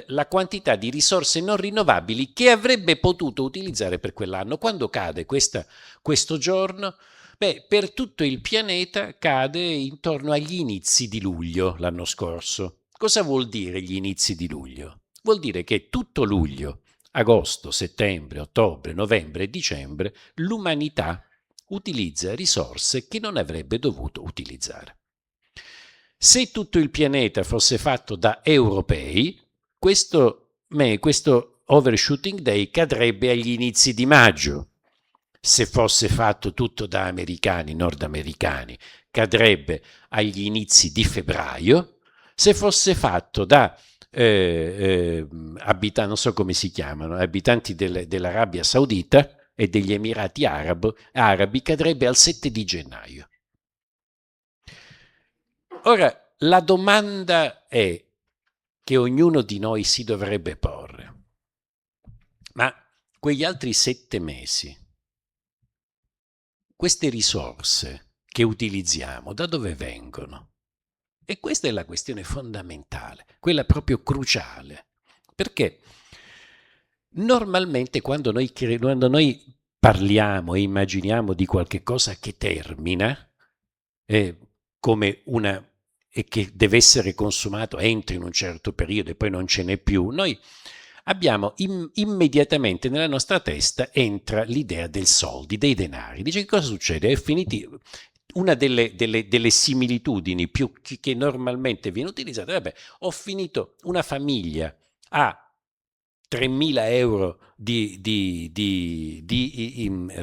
la quantità di risorse non rinnovabili che avrebbe potuto utilizzare per quell'anno. Quando cade questo giorno? Per tutto il pianeta cade intorno agli inizi di luglio l'anno scorso. Cosa vuol dire gli inizi di luglio? Vuol dire che tutto luglio, agosto, settembre, ottobre, novembre e dicembre l'umanità utilizza risorse che non avrebbe dovuto utilizzare. Se tutto il pianeta fosse fatto da europei, questo Overshooting Day cadrebbe agli inizi di maggio. Se fosse fatto tutto da americani, nordamericani, cadrebbe agli inizi di febbraio. Se fosse fatto da non so come si chiamano, abitanti dell'Arabia Saudita e degli Emirati Arabi, cadrebbe al 7 di gennaio. Ora, la domanda è che ognuno di noi si dovrebbe porre: ma quegli altri 7 mesi, queste risorse che utilizziamo, da dove vengono? E questa è la questione fondamentale, quella proprio cruciale, perché normalmente quando noi parliamo e immaginiamo di qualche cosa che termina, come e che deve essere consumato entro in un certo periodo e poi non ce n'è più, noi abbiamo immediatamente nella nostra testa entra l'idea del soldi, dei denari. Dice, che cosa succede? È finiti. Una delle similitudini più che normalmente viene utilizzata, ho finito, una famiglia ha 3.000 euro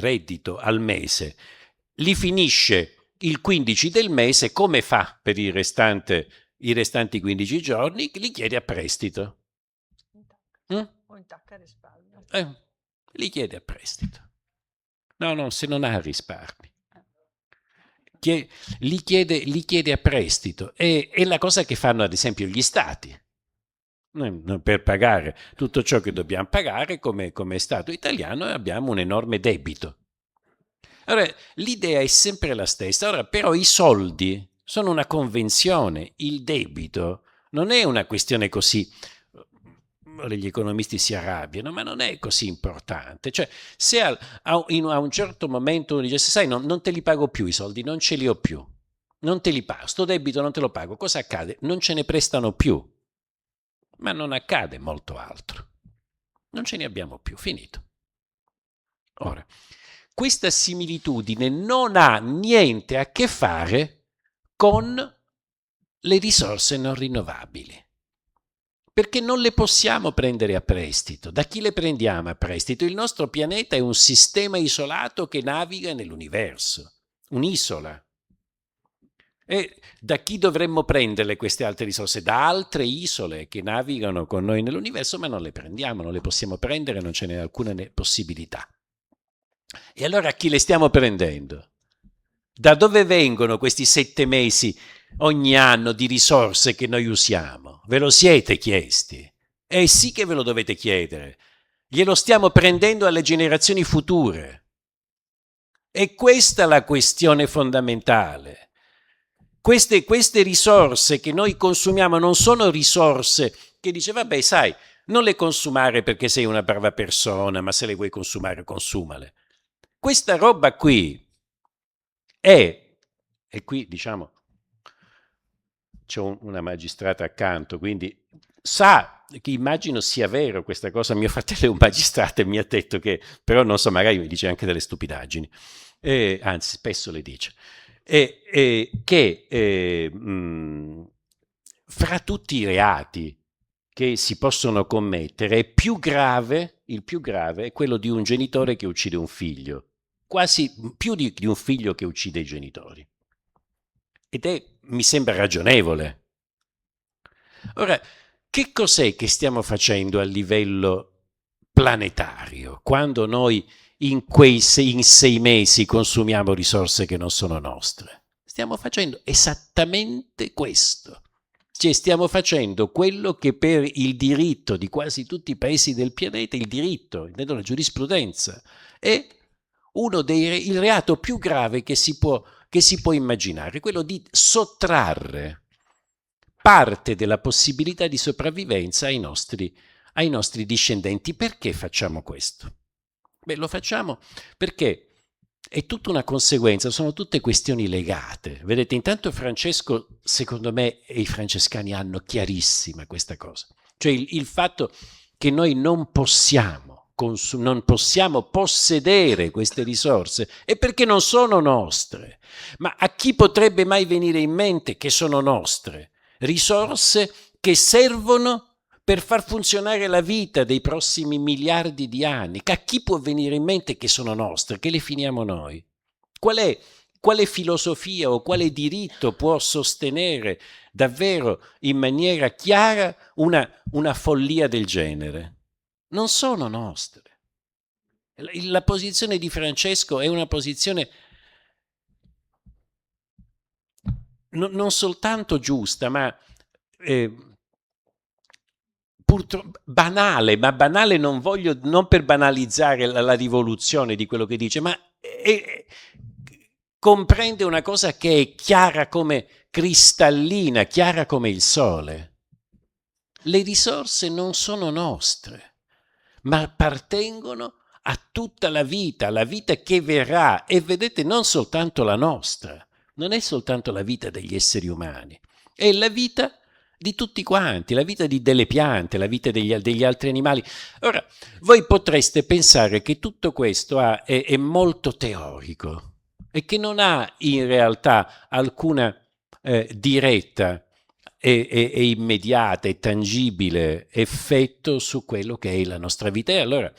reddito al mese, li finisce il 15 del mese, come fa per i restanti 15 giorni? Li chiede a prestito. O intacca risparmio. Li chiede a prestito. No, se non ha risparmi. Li chiede a prestito. È la cosa che fanno ad esempio gli stati. Noi, per pagare tutto ciò che dobbiamo pagare come Stato italiano, abbiamo un enorme debito. Allora, l'idea è sempre la stessa. Ora, però i soldi sono una convenzione, il debito non è una questione così, gli economisti si arrabbiano, ma non è così importante. Cioè, se a un certo momento uno dice, sai, non te li pago più i soldi, non ce li ho più, non te li pago, sto debito non te lo pago, cosa accade? Non ce ne prestano più, ma non accade molto altro. Non ce ne abbiamo più, finito. Ora, questa similitudine non ha niente a che fare con le risorse non rinnovabili, perché non le possiamo prendere a prestito. Da chi le prendiamo a prestito? Il nostro pianeta è un sistema isolato che naviga nell'universo, un'isola. E da chi dovremmo prenderle queste altre risorse? Da altre isole che navigano con noi nell'universo, ma non le prendiamo, non le possiamo prendere, non ce n'è alcuna possibilità. E allora a chi le stiamo prendendo? Da dove vengono questi 7 mesi ogni anno di risorse che noi usiamo? Ve lo siete chiesti? Sì che ve lo dovete chiedere. Glielo stiamo prendendo alle generazioni future. E questa è la questione fondamentale. Queste risorse che noi consumiamo non sono risorse che dice, vabbè, sai, non le consumare perché sei una brava persona, ma se le vuoi consumare, consumale. Questa roba qui e qui diciamo c'è una magistrata accanto, quindi sa che immagino sia vero questa cosa. Mio fratello è un magistrato e mi ha detto che, però non so, magari mi dice anche delle stupidaggini, anzi spesso le dice, che fra tutti i reati che si possono commettere il più grave è quello di un genitore che uccide un figlio, quasi più di un figlio che uccide i genitori. Ed mi sembra ragionevole. Ora, che cos'è che stiamo facendo a livello planetario quando noi in 6 mesi consumiamo risorse che non sono nostre? Stiamo facendo esattamente questo. Cioè stiamo facendo quello che per il diritto di quasi tutti i paesi del pianeta, il diritto, intendo la giurisprudenza, è il reato più grave che si può immaginare, quello di sottrarre parte della possibilità di sopravvivenza ai nostri discendenti. Perché facciamo questo? Beh, lo facciamo perché è tutta una conseguenza, sono tutte questioni legate. Vedete, intanto Francesco, secondo me, e i francescani hanno chiarissima questa cosa. Cioè il fatto che noi non possiamo possedere queste risorse è perché non sono nostre. Ma a chi potrebbe mai venire in mente che sono nostre? Risorse che servono per far funzionare la vita dei prossimi miliardi di anni. A chi può venire in mente che sono nostre, che le finiamo noi? Quale filosofia o quale diritto può sostenere davvero in maniera chiara una follia del genere? Non sono nostre. La posizione di Francesco è una posizione non soltanto giusta, ma purtroppo banale, ma banale non per banalizzare la rivoluzione di quello che dice, ma comprende una cosa che è chiara come cristallina, chiara come il sole. Le risorse non sono nostre, ma appartengono a tutta la vita che verrà, e vedete non soltanto la nostra, non è soltanto la vita degli esseri umani, è la vita di tutti quanti, la vita delle piante, la vita degli altri animali. Ora, voi potreste pensare che tutto questo è molto teorico e che non ha in realtà alcuna diretta e immediata e tangibile effetto su quello che è la nostra vita. E allora,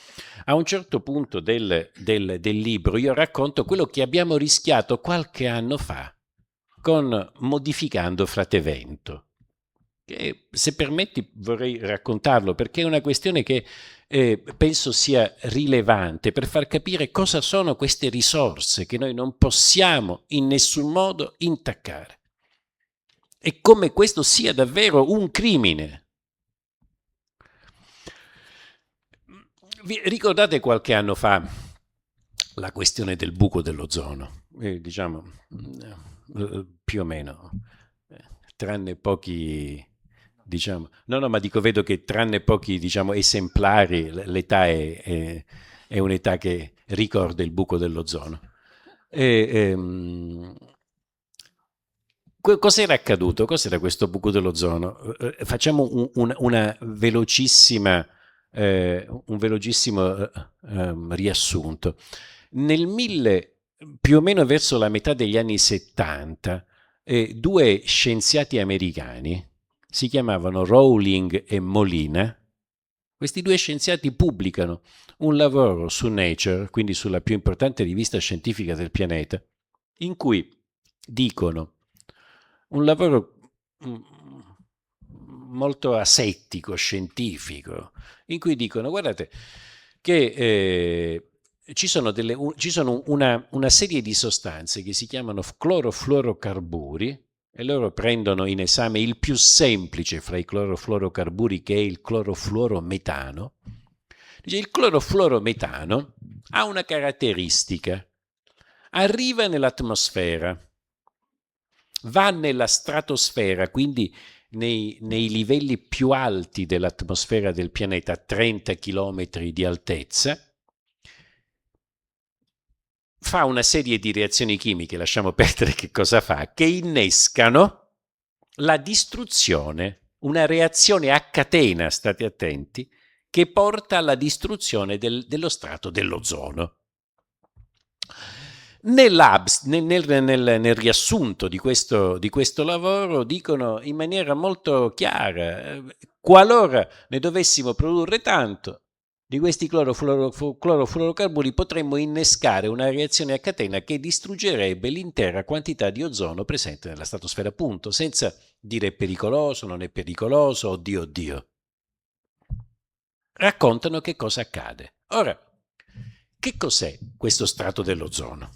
a un certo punto del libro, io racconto quello che abbiamo rischiato qualche anno fa con Modificando Fratevento. Che, se permetti, vorrei raccontarlo perché è una questione che penso sia rilevante per far capire cosa sono queste risorse che noi non possiamo in nessun modo intaccare e come questo sia davvero un crimine. Vi ricordate qualche anno fa la questione del buco dell'ozono? Diciamo, più o meno, tranne pochi... Diciamo, no, ma dico, vedo che tranne pochi, diciamo, esemplari, l'età è un'età che ricorda il buco dell'ozono. Cos'era accaduto? Cos'era questo buco dell'ozono? Facciamo un velocissimo riassunto. Più o meno verso la metà degli anni 70, due scienziati americani, si chiamavano Rowling e Molina. Questi due scienziati pubblicano un lavoro su Nature, quindi sulla più importante rivista scientifica del pianeta, in cui dicono, un lavoro molto asettico, scientifico, in cui dicono, guardate, che ci sono una serie di sostanze che si chiamano clorofluorocarburi, e loro prendono in esame il più semplice fra i clorofluorocarburi, che è il clorofluorometano. Dice, il clorofluorometano ha una caratteristica: arriva nell'atmosfera, va nella stratosfera, quindi nei livelli più alti dell'atmosfera del pianeta, a 30 km di altezza, fa una serie di reazioni chimiche, lasciamo perdere che cosa fa, che innescano la distruzione, una reazione a catena, state attenti, che porta alla distruzione dello strato dell'ozono. Nel riassunto di questo lavoro dicono in maniera molto chiara, qualora ne dovessimo produrre tanto di questi clorofluorocarburi, potremmo innescare una reazione a catena che distruggerebbe l'intera quantità di ozono presente nella stratosfera, appunto, senza dire è pericoloso, non è pericoloso, oddio. Raccontano che cosa accade. Ora, che cos'è questo strato dell'ozono?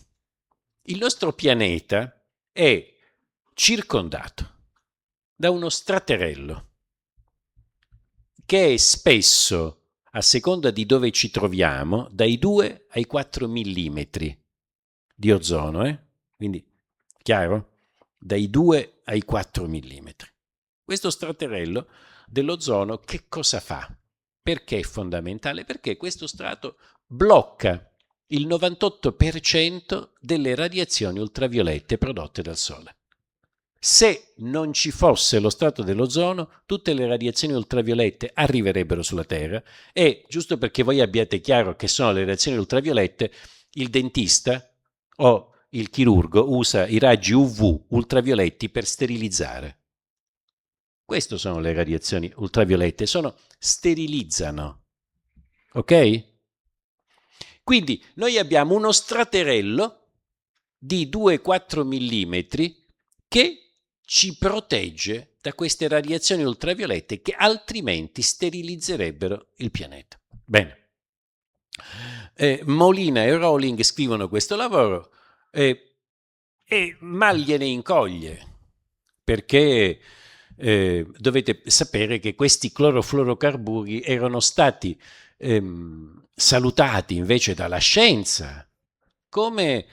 Il nostro pianeta è circondato da uno straterello che è spesso, a seconda di dove ci troviamo, dai 2 ai 4 millimetri di ozono, quindi chiaro? Dai 2 ai 4 millimetri. Questo straterello dell'ozono che cosa fa? Perché è fondamentale? Perché questo strato blocca il 98% delle radiazioni ultraviolette prodotte dal Sole. Se non ci fosse lo strato dell'ozono, tutte le radiazioni ultraviolette arriverebbero sulla Terra e, giusto perché voi abbiate chiaro che sono le radiazioni ultraviolette, il dentista o il chirurgo usa i raggi UV ultravioletti per sterilizzare. Queste sono le radiazioni ultraviolette, sterilizzano. Ok? Quindi noi abbiamo uno straterello di 2-4 millimetri che ci protegge da queste radiazioni ultraviolette che altrimenti sterilizzerebbero il pianeta. Bene. Molina e Rowling scrivono questo lavoro e mal gliene incoglie, perché dovete sapere che questi clorofluorocarburi erano stati salutati invece dalla scienza come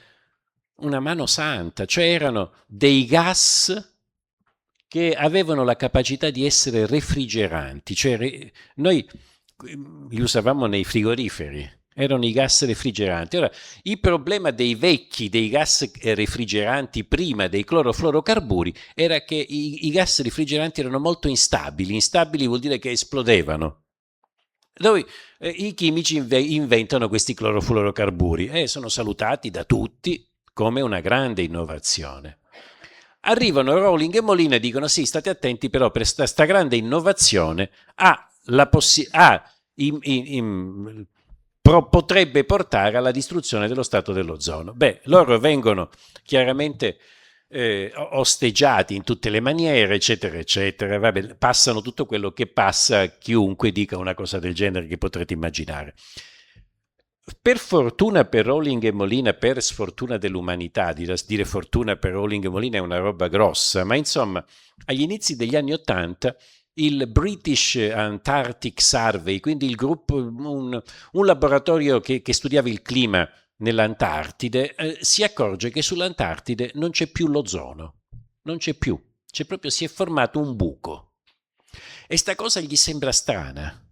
una mano santa, cioè erano dei gas che avevano la capacità di essere refrigeranti, cioè noi li usavamo nei frigoriferi, erano i gas refrigeranti. Ora, il problema dei gas refrigeranti prima dei clorofluorocarburi era che i gas refrigeranti erano molto instabili. Instabili vuol dire che esplodevano. I chimici inventano questi clorofluorocarburi e sono salutati da tutti come una grande innovazione. Arrivano Rowling e Molina e dicono sì, state attenti però per sta grande innovazione potrebbe portare alla distruzione dello stato dell'ozono. Beh, loro vengono chiaramente osteggiati in tutte le maniere, eccetera, eccetera. Vabbè, passano tutto quello che passa chiunque dica una cosa del genere che potrete immaginare. Per fortuna per Rowling e Molina, per sfortuna dell'umanità, dire fortuna per Rowling e Molina è una roba grossa, ma insomma, agli inizi degli anni '80 il British Antarctic Survey, quindi il gruppo, un laboratorio che studiava il clima nell'Antartide, si accorge che sull'Antartide non c'è più l'ozono, non c'è più, si è formato un buco. E sta cosa gli sembra strana.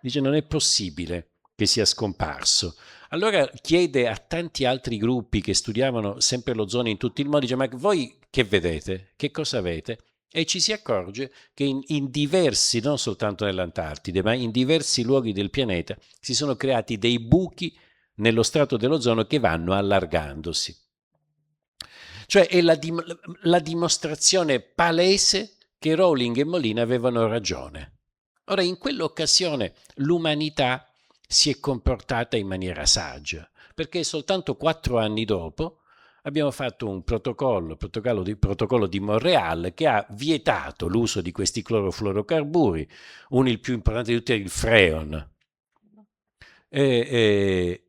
Dice non è possibile che sia scomparso. Allora chiede a tanti altri gruppi che studiavano sempre l'ozono in tutti i modi, dice ma voi che vedete? Che cosa avete? E ci si accorge che in diversi, non soltanto nell'Antartide, ma in diversi luoghi del pianeta si sono creati dei buchi nello strato dell'ozono che vanno allargandosi. Cioè è la dimostrazione palese che Rowling e Molina avevano ragione. Ora, in quell'occasione l'umanità si è comportata in maniera saggia, perché soltanto 4 anni dopo abbiamo fatto un protocollo di Montréal che ha vietato l'uso di questi clorofluorocarburi, uno il più importante di tutti è il freon. E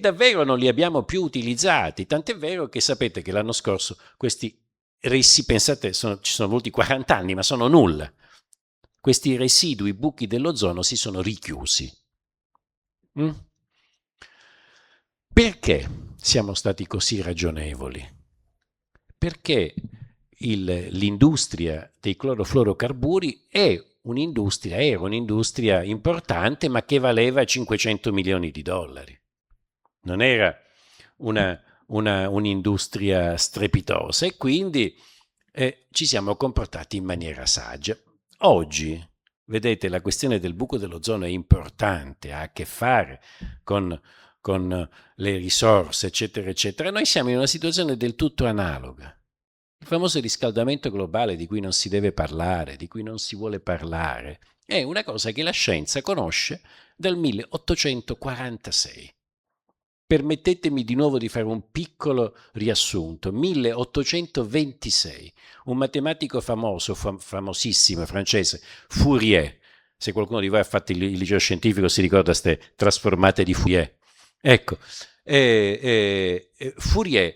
davvero non li abbiamo più utilizzati, tant'è vero che sapete che l'anno scorso questi residui, pensate, ci sono voluti 40 anni, ma sono nulla. Questi residui buchi dell'ozono si sono richiusi. Perché siamo stati così ragionevoli? Perché l'industria dei clorofluorocarburi era un'industria importante, ma che valeva 500 milioni di dollari. Non era un'industria strepitosa e quindi ci siamo comportati in maniera saggia. Oggi, vedete, la questione del buco dell'ozono è importante, ha a che fare con le risorse, eccetera, eccetera. Noi siamo in una situazione del tutto analoga. Il famoso riscaldamento globale di cui non si deve parlare, di cui non si vuole parlare, è una cosa che la scienza conosce dal 1846. Permettetemi di nuovo di fare un piccolo riassunto. 1826, un matematico famoso, famosissimo francese, Fourier. Se qualcuno di voi ha fatto il liceo scientifico si ricorda queste trasformate di Fourier. Ecco, Fourier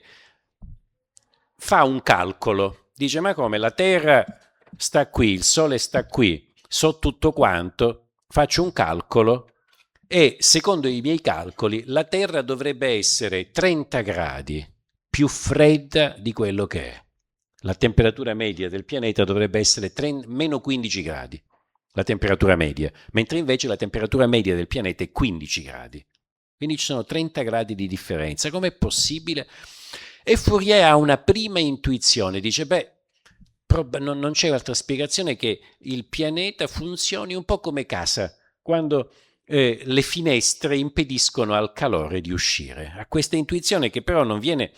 fa un calcolo, dice ma come la Terra sta qui, il Sole sta qui, so tutto quanto, faccio un calcolo e secondo i miei calcoli la Terra dovrebbe essere 30 gradi più fredda di quello che è. La temperatura media del pianeta dovrebbe essere meno 15 gradi, la temperatura media, mentre invece la temperatura media del pianeta è 15 gradi. Quindi ci sono 30 gradi di differenza. Com'è possibile? E Fourier ha una prima intuizione, dice, non c'è altra spiegazione che il pianeta funzioni un po' come casa, quando le finestre impediscono al calore di uscire. Ha questa intuizione che però non viene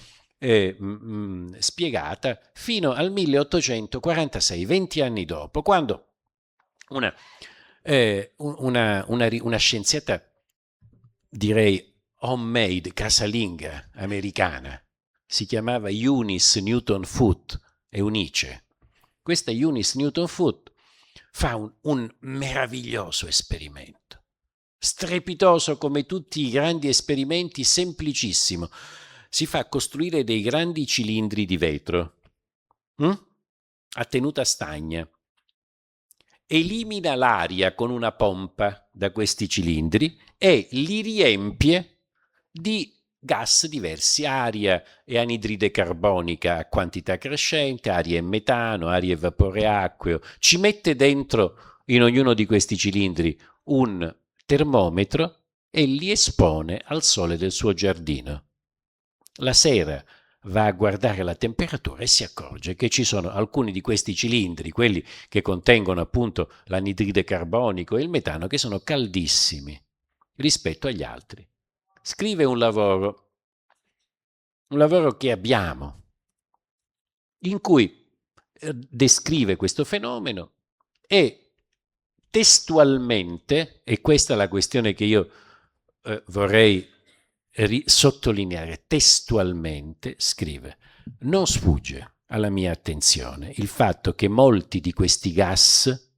spiegata fino al 1846, 20 anni dopo, quando una scienziata, direi homemade, casalinga, americana, si chiamava Eunice Newton Foote, Eunice. Questa Eunice Newton Foote fa un meraviglioso esperimento, strepitoso come tutti i grandi esperimenti, semplicissimo. Si fa costruire dei grandi cilindri di vetro a tenuta stagna. Elimina l'aria con una pompa da questi cilindri e li riempie di gas diversi, aria e anidride carbonica a quantità crescente, aria e metano, aria e vapore acqueo. Ci mette dentro in ognuno di questi cilindri un termometro e li espone al sole del suo giardino. La sera va a guardare la temperatura e si accorge che ci sono alcuni di questi cilindri, quelli che contengono appunto l'anidride carbonico e il metano, che sono caldissimi rispetto agli altri. Scrive un lavoro che abbiamo, in cui descrive questo fenomeno e testualmente, e questa è la questione che io vorrei sottolineare, testualmente scrive: non sfugge alla mia attenzione il fatto che molti di questi gas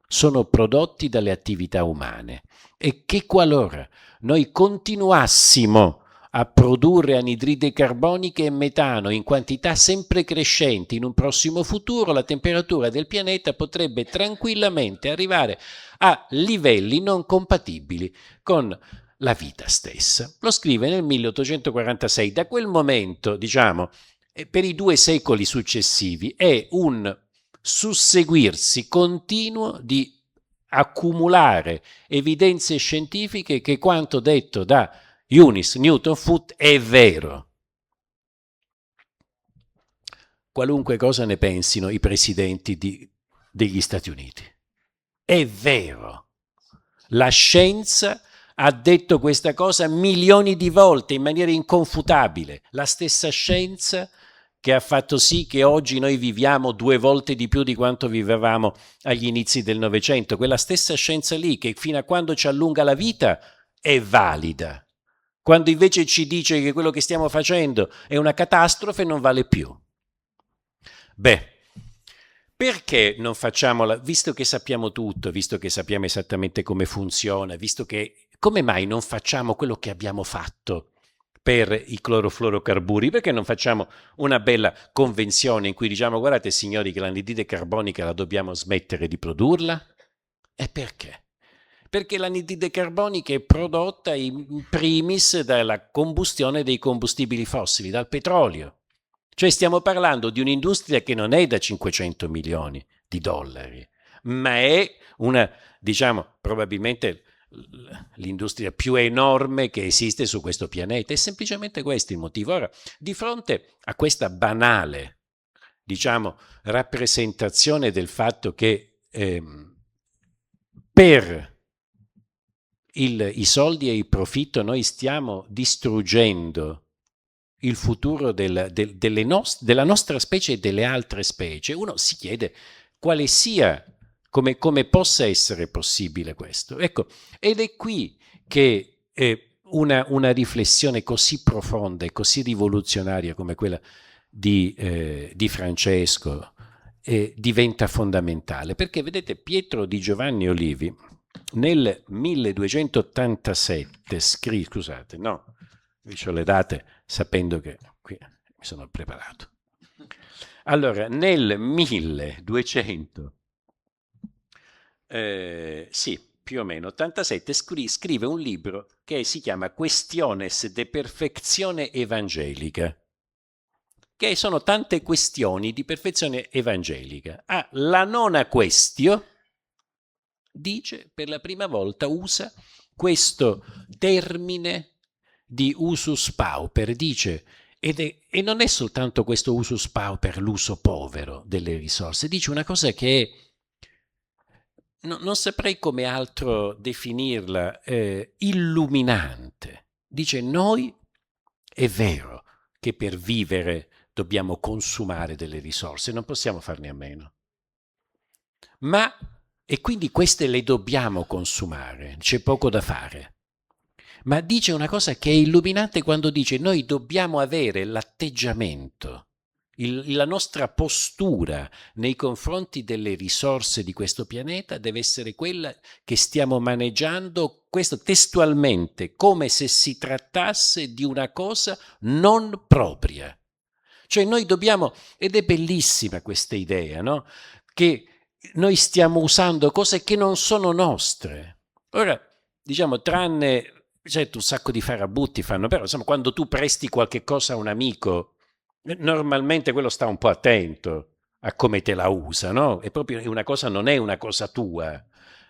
sono prodotti dalle attività umane e che qualora noi continuassimo a produrre anidride carbonica e metano in quantità sempre crescenti in un prossimo futuro, la temperatura del pianeta potrebbe tranquillamente arrivare a livelli non compatibili con la vita stessa. Lo scrive nel 1846. Da quel momento, diciamo, per i 2 secoli successivi è un susseguirsi continuo di accumulare evidenze scientifiche che quanto detto da Eunice Newton Foote è vero. Qualunque cosa ne pensino i presidenti degli Stati Uniti. È vero. La scienza ha detto questa cosa milioni di volte in maniera inconfutabile. La stessa scienza che ha fatto sì che oggi noi viviamo 2 volte di più di quanto vivevamo agli inizi del Novecento. Quella stessa scienza lì che fino a quando ci allunga la vita è valida. Quando invece ci dice che quello che stiamo facendo è una catastrofe non vale più. Beh, perché non facciamola, visto che sappiamo tutto, visto che sappiamo esattamente come funziona, visto che, come mai non facciamo quello che abbiamo fatto per i clorofluorocarburi? Perché non facciamo una bella convenzione in cui diciamo: guardate signori che l'anidride carbonica la dobbiamo smettere di produrla? E perché? Perché l'anidride carbonica è prodotta in primis dalla combustione dei combustibili fossili, dal petrolio. Cioè stiamo parlando di un'industria che non è da 500 milioni di dollari, ma è una, diciamo, probabilmente l'industria più enorme che esiste su questo pianeta. È semplicemente questo il motivo. Ora, di fronte a questa banale, diciamo, rappresentazione del fatto che per i soldi e il profitto noi stiamo distruggendo il futuro della nostra specie e delle altre specie, uno si chiede quale sia, come possa essere possibile questo. Ecco, ed è qui che una riflessione così profonda e così rivoluzionaria come quella di Francesco diventa fondamentale, perché vedete Pietro di Giovanni Olivi nel 1287 scusate, no, vi ho le date sapendo che qui mi sono preparato. Allora, nel 1200, sì, più o meno 87, scrive un libro che si chiama Questiones de perfezione evangelica, che sono tante questioni di perfezione evangelica. La nona questio dice, per la prima volta usa questo termine di usus pauper, dice, e non è soltanto questo usus pauper l'uso povero delle risorse, dice una cosa che non saprei come altro definirla, illuminante. Dice: noi è vero che per vivere dobbiamo consumare delle risorse, non possiamo farne a meno, e quindi queste le dobbiamo consumare, c'è poco da fare. Ma dice una cosa che è illuminante quando dice: noi dobbiamo avere l'atteggiamento, la nostra postura nei confronti delle risorse di questo pianeta deve essere quella che stiamo maneggiando, questo testualmente, come se si trattasse di una cosa non propria. Cioè noi dobbiamo, ed è bellissima questa idea, no? Che noi stiamo usando cose che non sono nostre. Ora, diciamo, tranne, certo, un sacco di farabutti fanno, però insomma, quando tu presti qualche cosa a un amico, normalmente quello sta un po' attento a come te la usa, no? È proprio una cosa, non è una cosa tua,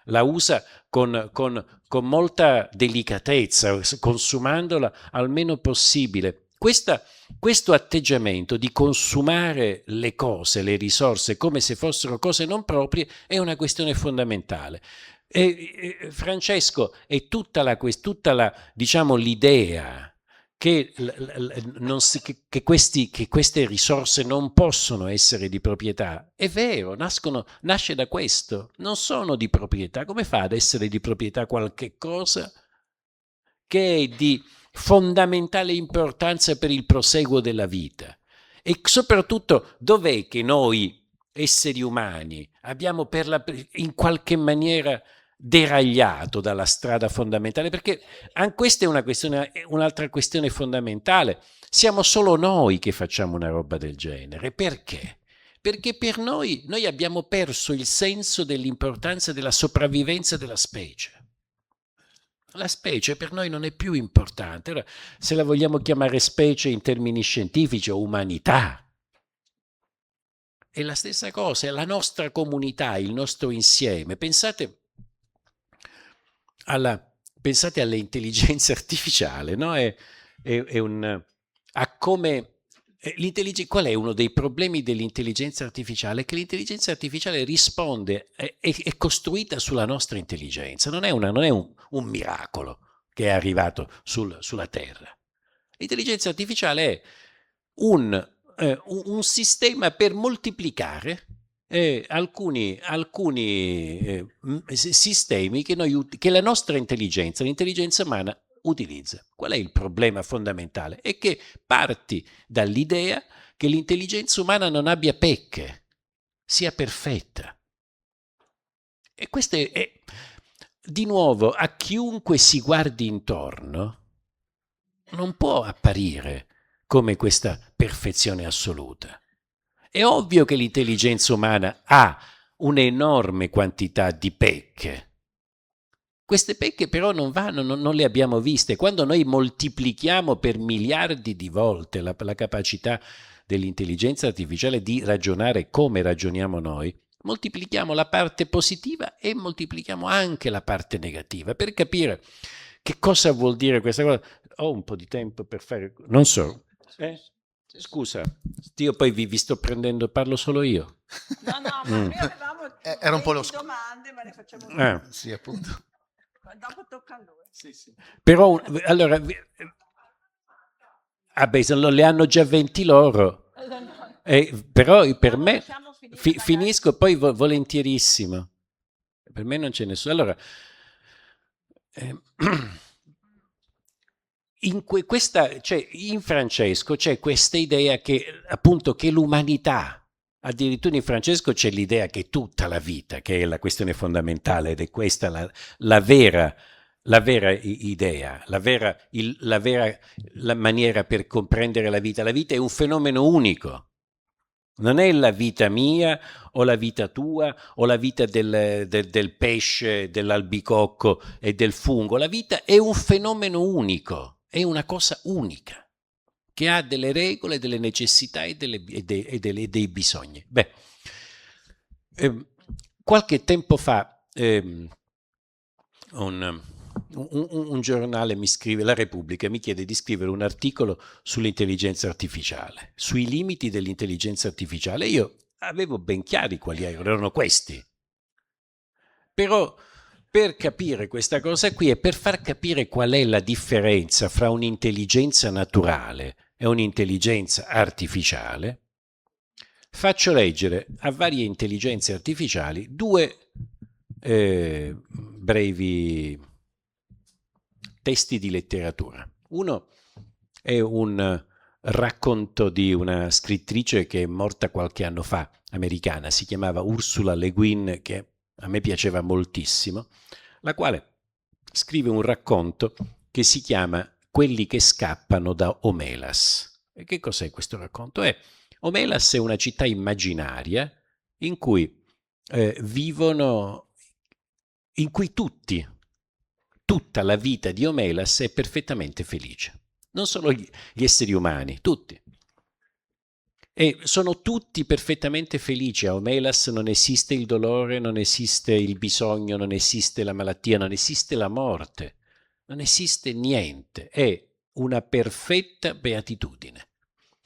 la usa con molta delicatezza, consumandola al meno possibile. Questo atteggiamento di consumare le cose, le risorse, come se fossero cose non proprie, è una questione fondamentale. Francesco, è tutta la, diciamo, l'idea che, che queste risorse non possono essere di proprietà. È vero, nasce da questo, non sono di proprietà. Come fa ad essere di proprietà qualche cosa che è di fondamentale importanza per il proseguo della vita? E soprattutto, dov'è che noi, esseri umani, abbiamo in qualche maniera deragliato dalla strada fondamentale? Perché anche questa è un'altra questione fondamentale. Siamo solo noi che facciamo una roba del genere. Perché? Perché per noi abbiamo perso il senso dell'importanza della sopravvivenza della specie. La specie per noi non è più importante. Allora, se la vogliamo chiamare specie in termini scientifici o umanità, è la stessa cosa, è la nostra comunità, il nostro insieme. Pensate all'intelligenza artificiale, no? Qual è uno dei problemi dell'intelligenza artificiale? Che l'intelligenza artificiale risponde, è costruita sulla nostra intelligenza, non è un miracolo che è arrivato sulla Terra. L'intelligenza artificiale è un sistema per moltiplicare alcuni sistemi che la nostra intelligenza, l'intelligenza umana, utilizza. Qual è il problema fondamentale? È che parti dall'idea che l'intelligenza umana non abbia pecche, sia perfetta. E questo è di nuovo, a chiunque si guardi intorno, non può apparire come questa perfezione assoluta. È ovvio che l'intelligenza umana ha un'enorme quantità di pecche. Queste pecche però non le abbiamo viste. Quando noi moltiplichiamo per miliardi di volte la capacità dell'intelligenza artificiale di ragionare come ragioniamo noi, moltiplichiamo la parte positiva e moltiplichiamo anche la parte negativa. Per capire che cosa vuol dire questa cosa, ho un po' di tempo per fare... Non so. Scusa, io poi vi sto prendendo, parlo solo io. No, ma noi avevamo era un po' domande, ma ne facciamo sì, appunto. Dopo tocca a lui. Sì. Però, allora, se non le hanno già 20 loro. Però per me, finisco poi volentierissimo. Per me non c'è nessuno. Allora, in Francesco c'è questa idea che appunto che l'umanità, addirittura in Francesco c'è l'idea che tutta la vita, che è la questione fondamentale, ed è questa la vera idea, la maniera per comprendere la vita. La vita è un fenomeno unico. Non è la vita mia o la vita tua o la vita del pesce, dell'albicocco e del fungo. La vita è un fenomeno unico, è una cosa unica, che ha delle regole, delle necessità e dei bisogni. Beh, qualche tempo fa un giornale mi scrive, La Repubblica, mi chiede di scrivere un articolo sull'intelligenza artificiale, sui limiti dell'intelligenza artificiale. Io avevo ben chiari quali erano questi. Però per capire questa cosa qui e per far capire qual è la differenza fra un'intelligenza naturale e un'intelligenza artificiale, faccio leggere a varie intelligenze artificiali due brevi testi di letteratura. Uno è un racconto di una scrittrice che è morta qualche anno fa, americana, si chiamava Ursula Le Guin, che a me piaceva moltissimo, la quale scrive un racconto che si chiama Quelli che scappano da Omelas. E che cos'è questo racconto? Omelas è una città immaginaria in cui in cui tutta la vita di Omelas è perfettamente felice. Non solo gli esseri umani, tutti. E sono tutti perfettamente felici. A Omelas non esiste il dolore, non esiste il bisogno, non esiste la malattia, non esiste la morte, non esiste niente. È una perfetta beatitudine.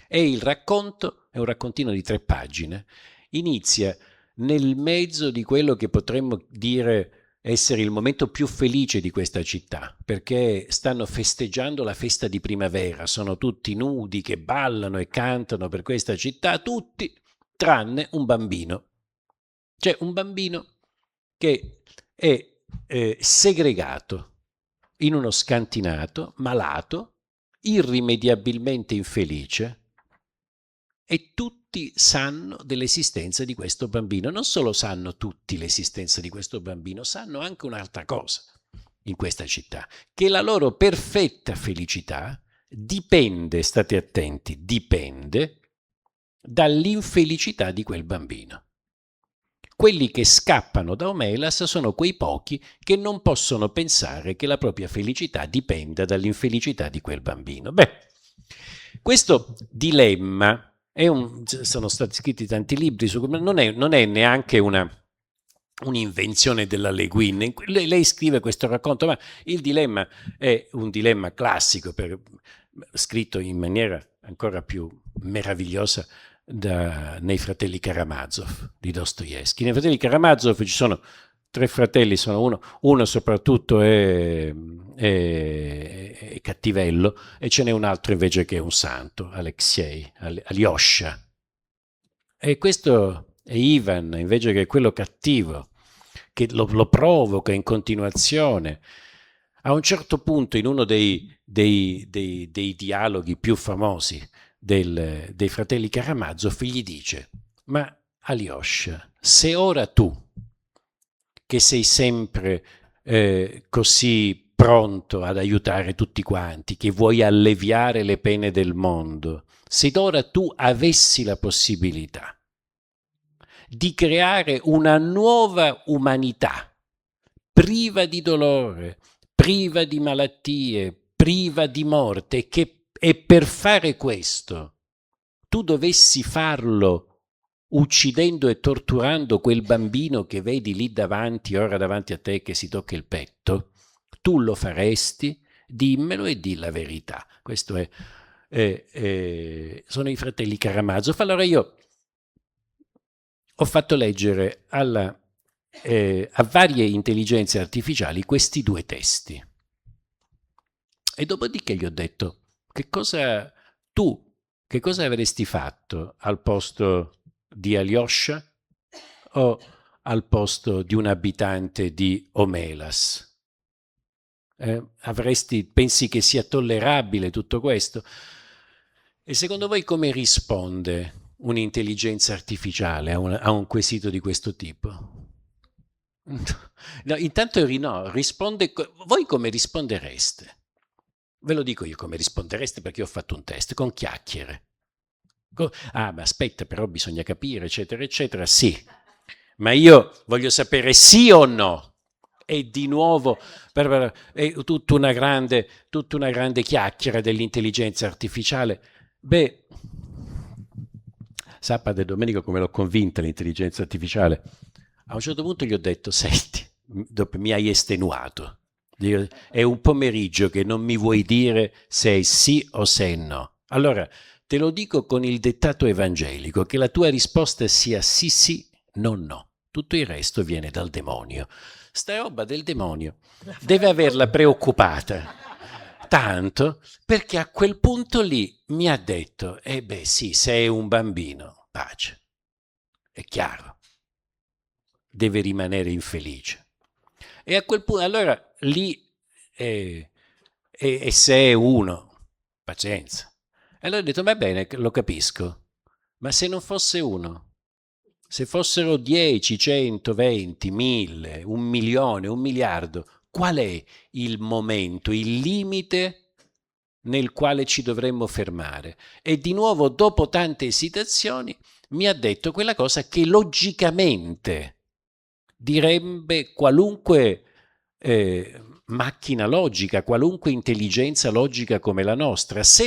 E il racconto è un raccontino di 3 pagine. Inizia nel mezzo di quello che potremmo dire essere il momento più felice di questa città, perché stanno festeggiando la festa di primavera, sono tutti nudi che ballano e cantano per questa città, tutti, tranne un bambino. C'è un bambino che è segregato in uno scantinato, malato, irrimediabilmente infelice, e tutti sanno dell'esistenza di questo bambino. Non solo sanno tutti l'esistenza di questo bambino, sanno anche un'altra cosa in questa città, che la loro perfetta felicità dipende, state attenti, dipende dall'infelicità di quel bambino. Quelli che scappano da Omelas sono quei pochi che non possono pensare che la propria felicità dipenda dall'infelicità di quel bambino. Beh, questo dilemma sono stati scritti tanti libri su come non è neanche un'invenzione della Le Guin. Lei scrive questo racconto, ma il dilemma è un dilemma classico, scritto in maniera ancora più meravigliosa nei Fratelli Karamazov di Dostoevskij. Nei Fratelli Karamazov ci sono 3 fratelli, sono uno soprattutto è cattivello, e ce n'è un altro invece che è un santo, Alexei, Alyosha. E questo è Ivan, invece, che è quello cattivo, che lo provoca in continuazione. A un certo punto, in uno dei dialoghi più famosi dei Fratelli Karamazov, gli dice: ma Alyosha, se ora tu, che sei sempre così pronto ad aiutare tutti quanti, che vuoi alleviare le pene del mondo, se ora tu avessi la possibilità di creare una nuova umanità, priva di dolore, priva di malattie, priva di morte, e per fare questo tu dovessi farlo uccidendo e torturando quel bambino che vedi lì davanti, ora davanti a te, che si tocca il petto, tu lo faresti? Dimmelo e di la verità. Questo sono i Fratelli Karamazov. Allora io ho fatto leggere a varie intelligenze artificiali questi 2 testi, e dopodiché gli ho detto: che cosa avresti fatto al posto di Alyosha o al posto di un abitante di Omelas? Pensi che sia tollerabile tutto questo? E secondo voi come risponde un'intelligenza artificiale a un quesito di questo tipo? No, intanto risponde. Voi come rispondereste? Ve lo dico io come rispondereste, perché ho fatto un test con chiacchiere. Ah, ma aspetta, però bisogna capire, eccetera, eccetera. Sì, ma io voglio sapere sì o no. E di nuovo è tutta una grande chiacchiera dell'intelligenza artificiale. Beh, sa Padre Domenico come l'ho convinta l'intelligenza artificiale? A un certo punto gli ho detto: senti, dopo mi hai estenuato. È un pomeriggio che non mi vuoi dire se è sì o se è no. Allora, te lo dico con il dettato evangelico, che la tua risposta sia sì sì, no no. Tutto il resto viene dal demonio. Sta roba del demonio deve averla preoccupata tanto, perché a quel punto lì mi ha detto: beh sì, sei un bambino, pace. È chiaro. Deve rimanere infelice. E a quel punto, allora, lì, e se è uno, pazienza. E allora ho detto: va bene, lo capisco, ma se non fosse uno, se fossero 10, 100, 20, 1000, 1.000.000, 1.000.000.000, qual è il momento, il limite nel quale ci dovremmo fermare? E di nuovo, dopo tante esitazioni, mi ha detto quella cosa che logicamente direbbe qualunque macchina logica, qualunque intelligenza logica come la nostra. Se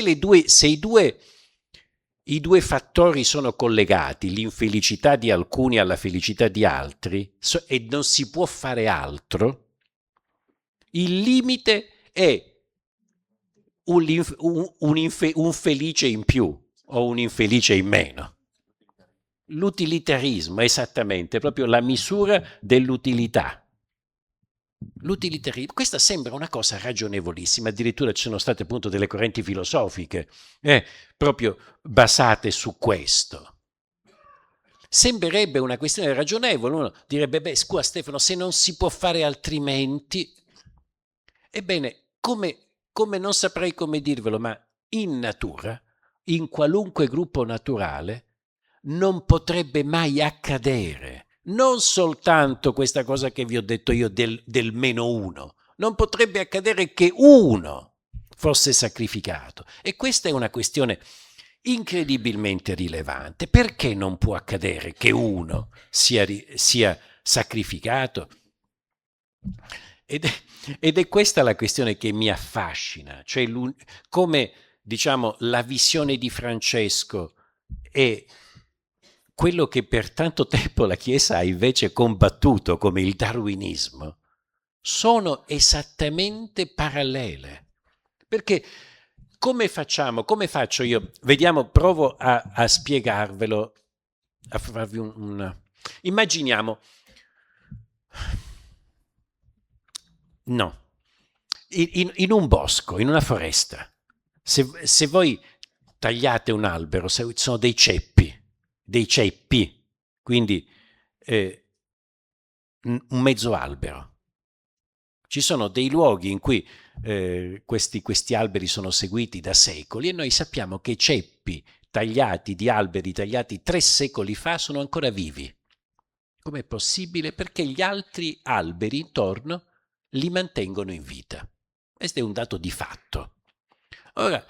i due fattori sono collegati, l'infelicità di alcuni alla felicità di altri, e non si può fare altro, il limite è un felice in più o un infelice in meno. L'utilitarismo, esattamente, proprio la misura dell'utilità. L'utilitarismo, questa sembra una cosa ragionevolissima, addirittura ci sono state appunto delle correnti filosofiche proprio basate su questo. Sembrerebbe una questione ragionevole, uno direbbe, beh, scusa Stefano, se non si può fare altrimenti, ebbene, come non saprei come dirvelo, ma in natura, in qualunque gruppo naturale, non potrebbe mai accadere, non soltanto questa cosa che vi ho detto io del -1, non potrebbe accadere che uno fosse sacrificato. E questa è una questione incredibilmente rilevante. Perché non può accadere che uno sia sacrificato? Ed è questa la questione che mi affascina, cioè come, diciamo, la visione di Francesco e quello che per tanto tempo la Chiesa ha invece combattuto come il darwinismo sono esattamente parallele. Perché come facciamo? Come faccio io? Vediamo, provo a spiegarvelo, a farvi Immaginiamo. No. In un bosco, in una foresta, se voi tagliate un albero, sono dei ceppi, quindi un mezzo albero. Ci sono dei luoghi in cui questi alberi sono seguiti da secoli e noi sappiamo che ceppi tagliati di alberi tagliati 3 secoli fa sono ancora vivi. Com'è possibile? Perché gli altri alberi intorno li mantengono in vita. Questo è un dato di fatto. Ora,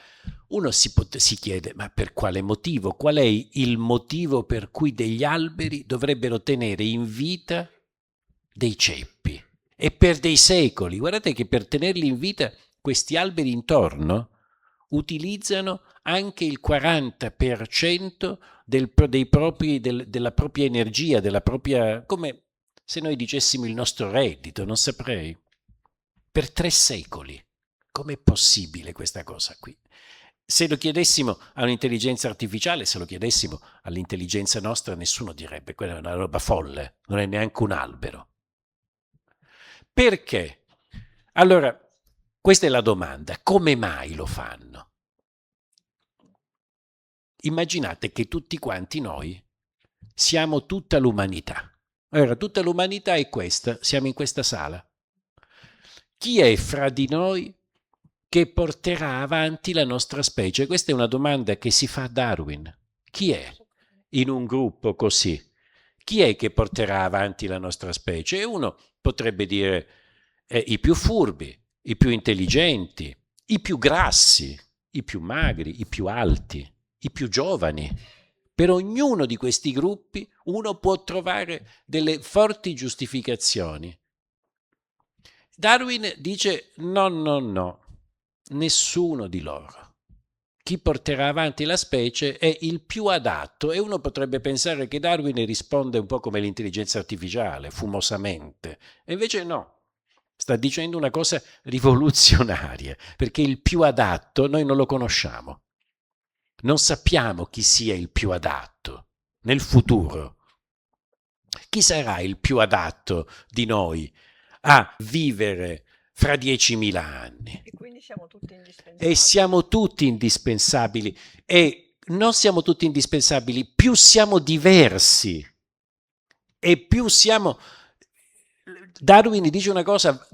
uno si chiede, ma per quale motivo? Qual è il motivo per cui degli alberi dovrebbero tenere in vita dei ceppi? E per dei secoli, guardate che per tenerli in vita questi alberi intorno utilizzano anche il 40% della propria energia, come se noi dicessimo il nostro reddito, non saprei. Per 3 secoli. Com'è possibile questa cosa qui? Se lo chiedessimo a un'intelligenza artificiale, se lo chiedessimo all'intelligenza nostra, nessuno direbbe, quella è una roba folle, non è neanche un albero. Perché? Allora, questa è la domanda, come mai lo fanno? Immaginate che tutti quanti noi siamo tutta l'umanità. Allora, tutta l'umanità è questa, siamo in questa sala. Chi è fra di noi che porterà avanti la nostra specie? Questa è una domanda che si fa a Darwin. Chi è in un gruppo così? Chi è che porterà avanti la nostra specie? E uno potrebbe dire i più furbi, i più intelligenti, i più grassi, i più magri, i più alti, i più giovani. Per ognuno di questi gruppi uno può trovare delle forti giustificazioni. Darwin dice no, nessuno di loro. Chi porterà avanti la specie è il più adatto, e uno potrebbe pensare che Darwin risponde un po' come l'intelligenza artificiale, fumosamente, e invece no, sta dicendo una cosa rivoluzionaria, perché il più adatto noi non lo conosciamo, non sappiamo chi sia il più adatto nel futuro. Chi sarà il più adatto di noi a vivere fra 10.000 anni? E quindi siamo tutti indispensabili. E siamo tutti indispensabili. E non siamo tutti indispensabili, più siamo diversi e più siamo... Darwin dice una cosa,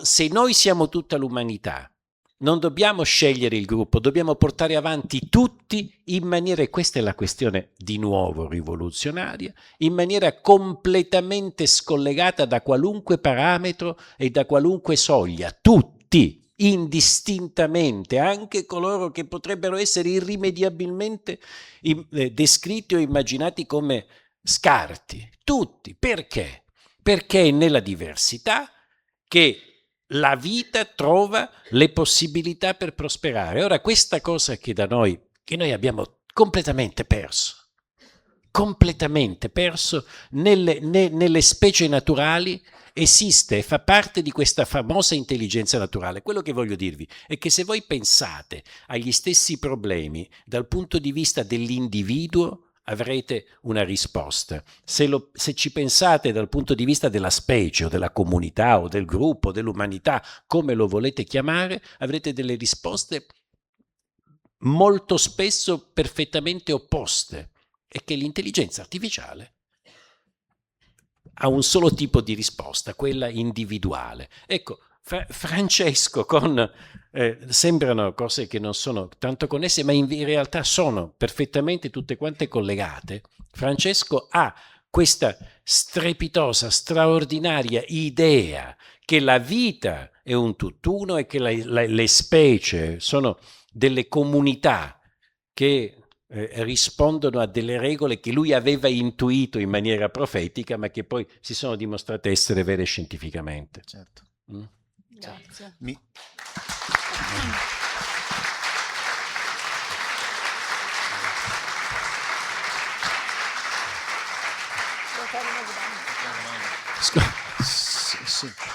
se noi siamo tutta l'umanità, non dobbiamo scegliere il gruppo, dobbiamo portare avanti tutti in maniera, e questa è la questione di nuovo rivoluzionaria, in maniera completamente scollegata da qualunque parametro e da qualunque soglia, tutti, indistintamente, anche coloro che potrebbero essere irrimediabilmente descritti o immaginati come scarti, tutti. Perché? Perché è nella diversità che la vita trova le possibilità per prosperare. Ora, questa cosa che noi abbiamo completamente perso nelle specie naturali, esiste e fa parte di questa famosa intelligenza naturale. Quello che voglio dirvi è che se voi pensate agli stessi problemi dal punto di vista dell'individuo, avrete una risposta. Se ci pensate dal punto di vista della specie o della comunità o del gruppo, dell'umanità, come lo volete chiamare, avrete delle risposte molto spesso perfettamente opposte, e che l'intelligenza artificiale ha un solo tipo di risposta, quella individuale. Ecco, Francesco sembrano cose che non sono tanto connesse, ma in realtà sono perfettamente tutte quante collegate. Francesco ha questa strepitosa, straordinaria idea che la vita è un tutt'uno e che le specie sono delle comunità che rispondono a delle regole che lui aveva intuito in maniera profetica, ma che poi si sono dimostrate essere vere scientificamente. Certo. Grazie.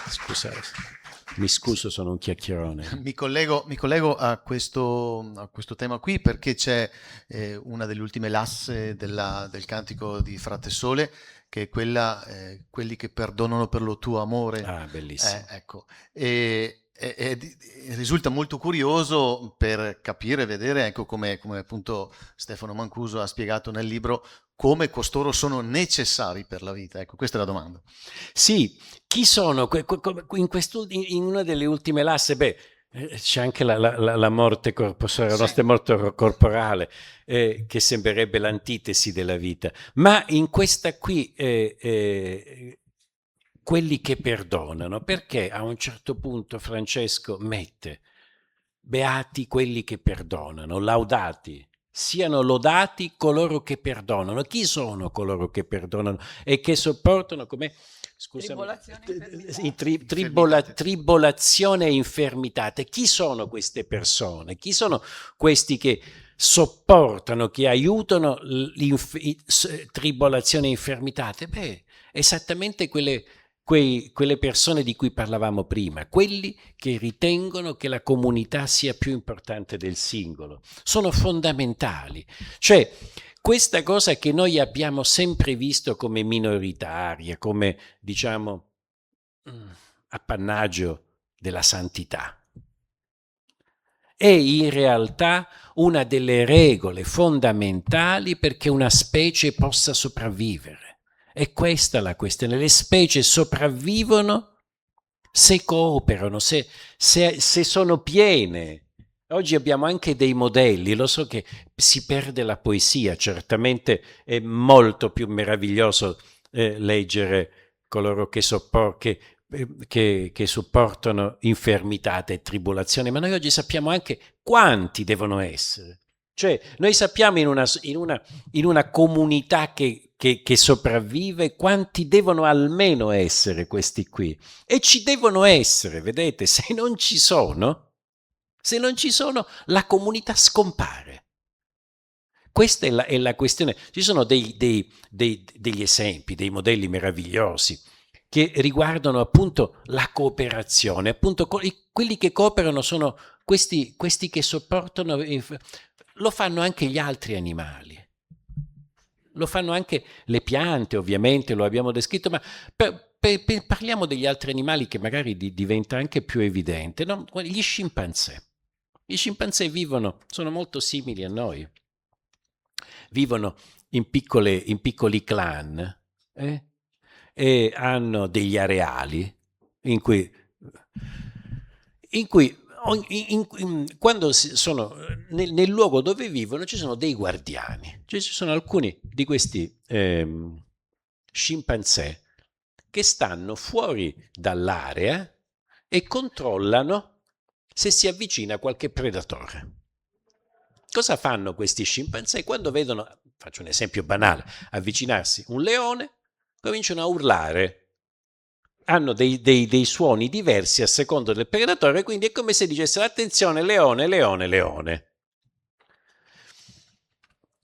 Scusate, mi scuso, sono un chiacchierone. Mi collego a questo tema qui perché c'è una delle ultime lasse del cantico di Frate Sole, che è quella quelli che perdonano per lo tuo amore. Ah, bellissimo. Ecco. E risulta molto curioso per capire, vedere, ecco, come appunto Stefano Mancuso ha spiegato nel libro, come costoro sono necessari per la vita. Ecco, questa è la domanda. Sì, chi sono? In una delle ultime lasse, c'è anche la morte corporale, la nostra morte corporale, che sembrerebbe l'antitesi della vita. Ma in questa qui, quelli che perdonano, perché a un certo punto Francesco mette beati quelli che perdonano, laudati. Siano lodati coloro che perdonano. Chi sono coloro che perdonano e che sopportano come tribolazione e infermitate? Chi sono queste persone? Chi sono questi che sopportano, che aiutano tribolazione e infermitate? Esattamente quelle persone di cui parlavamo prima, quelli che ritengono che la comunità sia più importante del singolo, sono fondamentali. Cioè, questa cosa che noi abbiamo sempre visto come minoritaria, come, diciamo, appannaggio della santità, è in realtà una delle regole fondamentali perché una specie possa sopravvivere. È questa la questione. Le specie sopravvivono se cooperano, se sono piene. Oggi abbiamo anche dei modelli, lo so che si perde la poesia, certamente è molto più meraviglioso leggere coloro che sopportano infermitate e tribolazioni, ma noi oggi sappiamo anche quanti devono essere. Cioè, noi sappiamo in una comunità che sopravvive quanti devono almeno essere questi qui. E ci devono essere, vedete, se non ci sono, la comunità scompare. Questa è la questione. Ci sono degli esempi, dei modelli meravigliosi che riguardano appunto la cooperazione. Appunto, quelli che cooperano sono questi che sopportano. Lo fanno anche gli altri animali, lo fanno anche le piante, ovviamente, lo abbiamo descritto, ma parliamo degli altri animali che magari diventa anche più evidente, no? Gli scimpanzé. Gli scimpanzé sono molto simili a noi, vivono in piccoli clan, e hanno degli areali in cui quando sono nel luogo dove vivono ci sono dei guardiani, cioè ci sono alcuni di questi scimpanzé che stanno fuori dall'area e controllano se si avvicina qualche predatore. Cosa fanno questi scimpanzé? Quando vedono, faccio un esempio banale, avvicinarsi un leone, cominciano a urlare. Hanno dei suoni diversi a seconda del predatore, quindi è come se dicessero attenzione leone, leone, leone.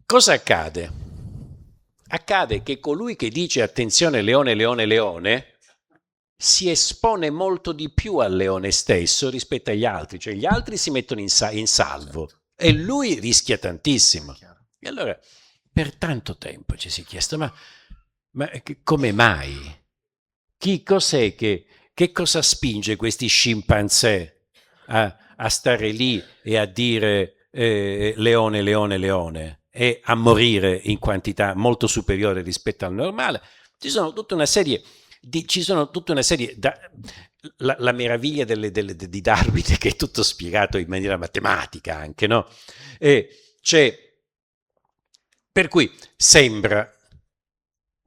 Cosa accade? Accade che colui che dice attenzione leone, leone, leone si espone molto di più al leone stesso rispetto agli altri, cioè gli altri si mettono in salvo e lui rischia tantissimo. E allora per tanto tempo ci si è chiesto, ma come mai? Che cosa spinge questi scimpanzé a stare lì e a dire leone, leone, leone e a morire in quantità molto superiore rispetto al normale? Ci sono tutta una serie la meraviglia di Darwin, che è tutto spiegato in maniera matematica anche, no? Per cui sembra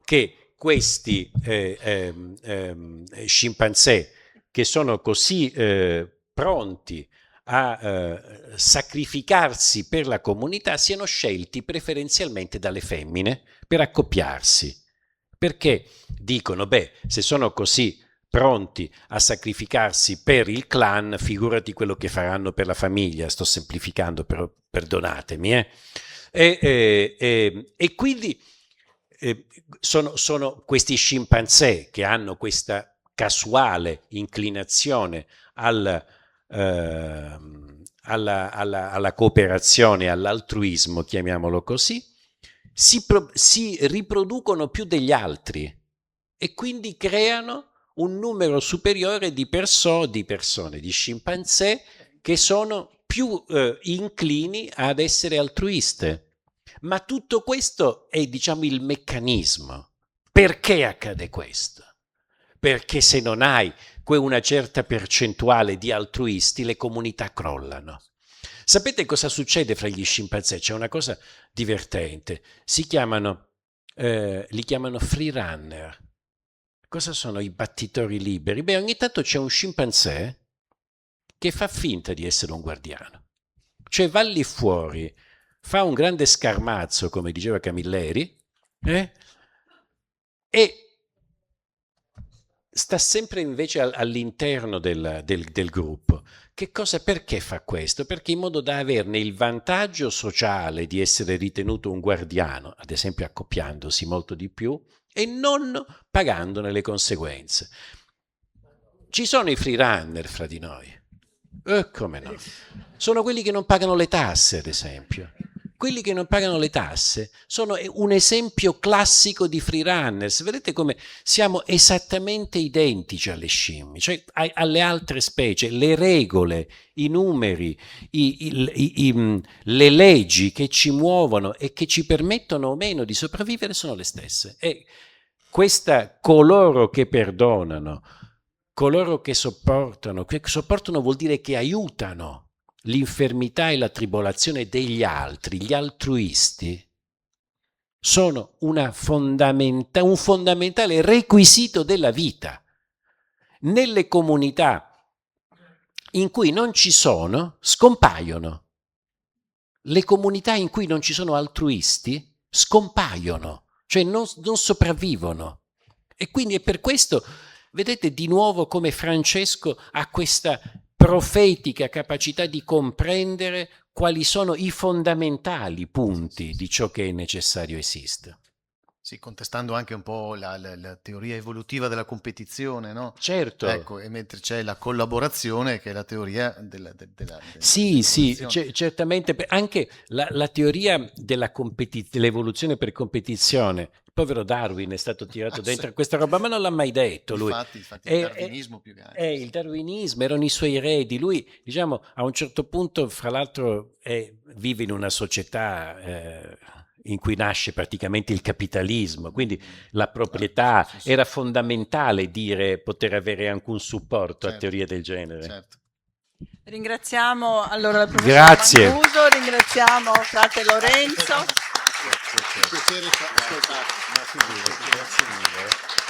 che questi scimpanzé, che sono così pronti a sacrificarsi per la comunità, siano scelti preferenzialmente dalle femmine per accoppiarsi. Perché dicono, se sono così pronti a sacrificarsi per il clan, figurati quello che faranno per la famiglia. Sto semplificando, però perdonatemi. E quindi sono questi scimpanzé che hanno questa casuale inclinazione alla cooperazione, all'altruismo, chiamiamolo così, si riproducono più degli altri e quindi creano un numero superiore di persone, di scimpanzé, che sono più inclini ad essere altruiste. Ma tutto questo è, diciamo, il meccanismo. Perché accade questo? Perché se non hai una certa percentuale di altruisti, le comunità crollano. Sapete cosa succede fra gli scimpanzé? C'è una cosa divertente. Li chiamano free runner. Cosa sono i battitori liberi? Ogni tanto c'è un scimpanzé che fa finta di essere un guardiano. Cioè va lì fuori, fa un grande scarmazzo, come diceva Camilleri, e sta sempre invece all'interno del gruppo. Perché fa questo? Perché in modo da averne il vantaggio sociale di essere ritenuto un guardiano, ad esempio accoppiandosi molto di più, e non pagandone le conseguenze. Ci sono i free runner fra di noi. Come no? Sono quelli che non pagano le tasse, ad esempio. Quelli che non pagano le tasse sono un esempio classico di free runners. Vedete come siamo esattamente identici alle scimmie, cioè alle altre specie. Le regole, i numeri, le leggi che ci muovono e che ci permettono o meno di sopravvivere sono le stesse. E coloro che perdonano, coloro che sopportano vuol dire che aiutano l'infermità e la tribolazione degli altri, gli altruisti, sono un fondamentale requisito della vita. Nelle comunità in cui non ci sono, scompaiono. Le comunità in cui non ci sono altruisti scompaiono, cioè non sopravvivono. E quindi è per questo, vedete di nuovo come Francesco ha questa profetica capacità di comprendere quali sono i fondamentali punti di ciò che è necessario esista. Sì, contestando anche un po' la teoria evolutiva della competizione, no? Certo. Ecco, e mentre c'è la collaborazione, che è la teoria sì, certamente. Anche la teoria dell'evoluzione per competizione. Il povero Darwin è stato tirato dentro a questa roba, ma non l'ha mai detto lui. Infatti il darwinismo più che altro. Il darwinismo, erano i suoi eredi. Lui, diciamo, a un certo punto, fra l'altro, vive in una società in cui nasce praticamente il capitalismo, quindi la proprietà era fondamentale poter avere anche un supporto a teorie del genere. Certo. Ringraziamo allora il professor Mancuso, ringraziamo frate Lorenzo. Piacere ascoltarti. Grazie mille.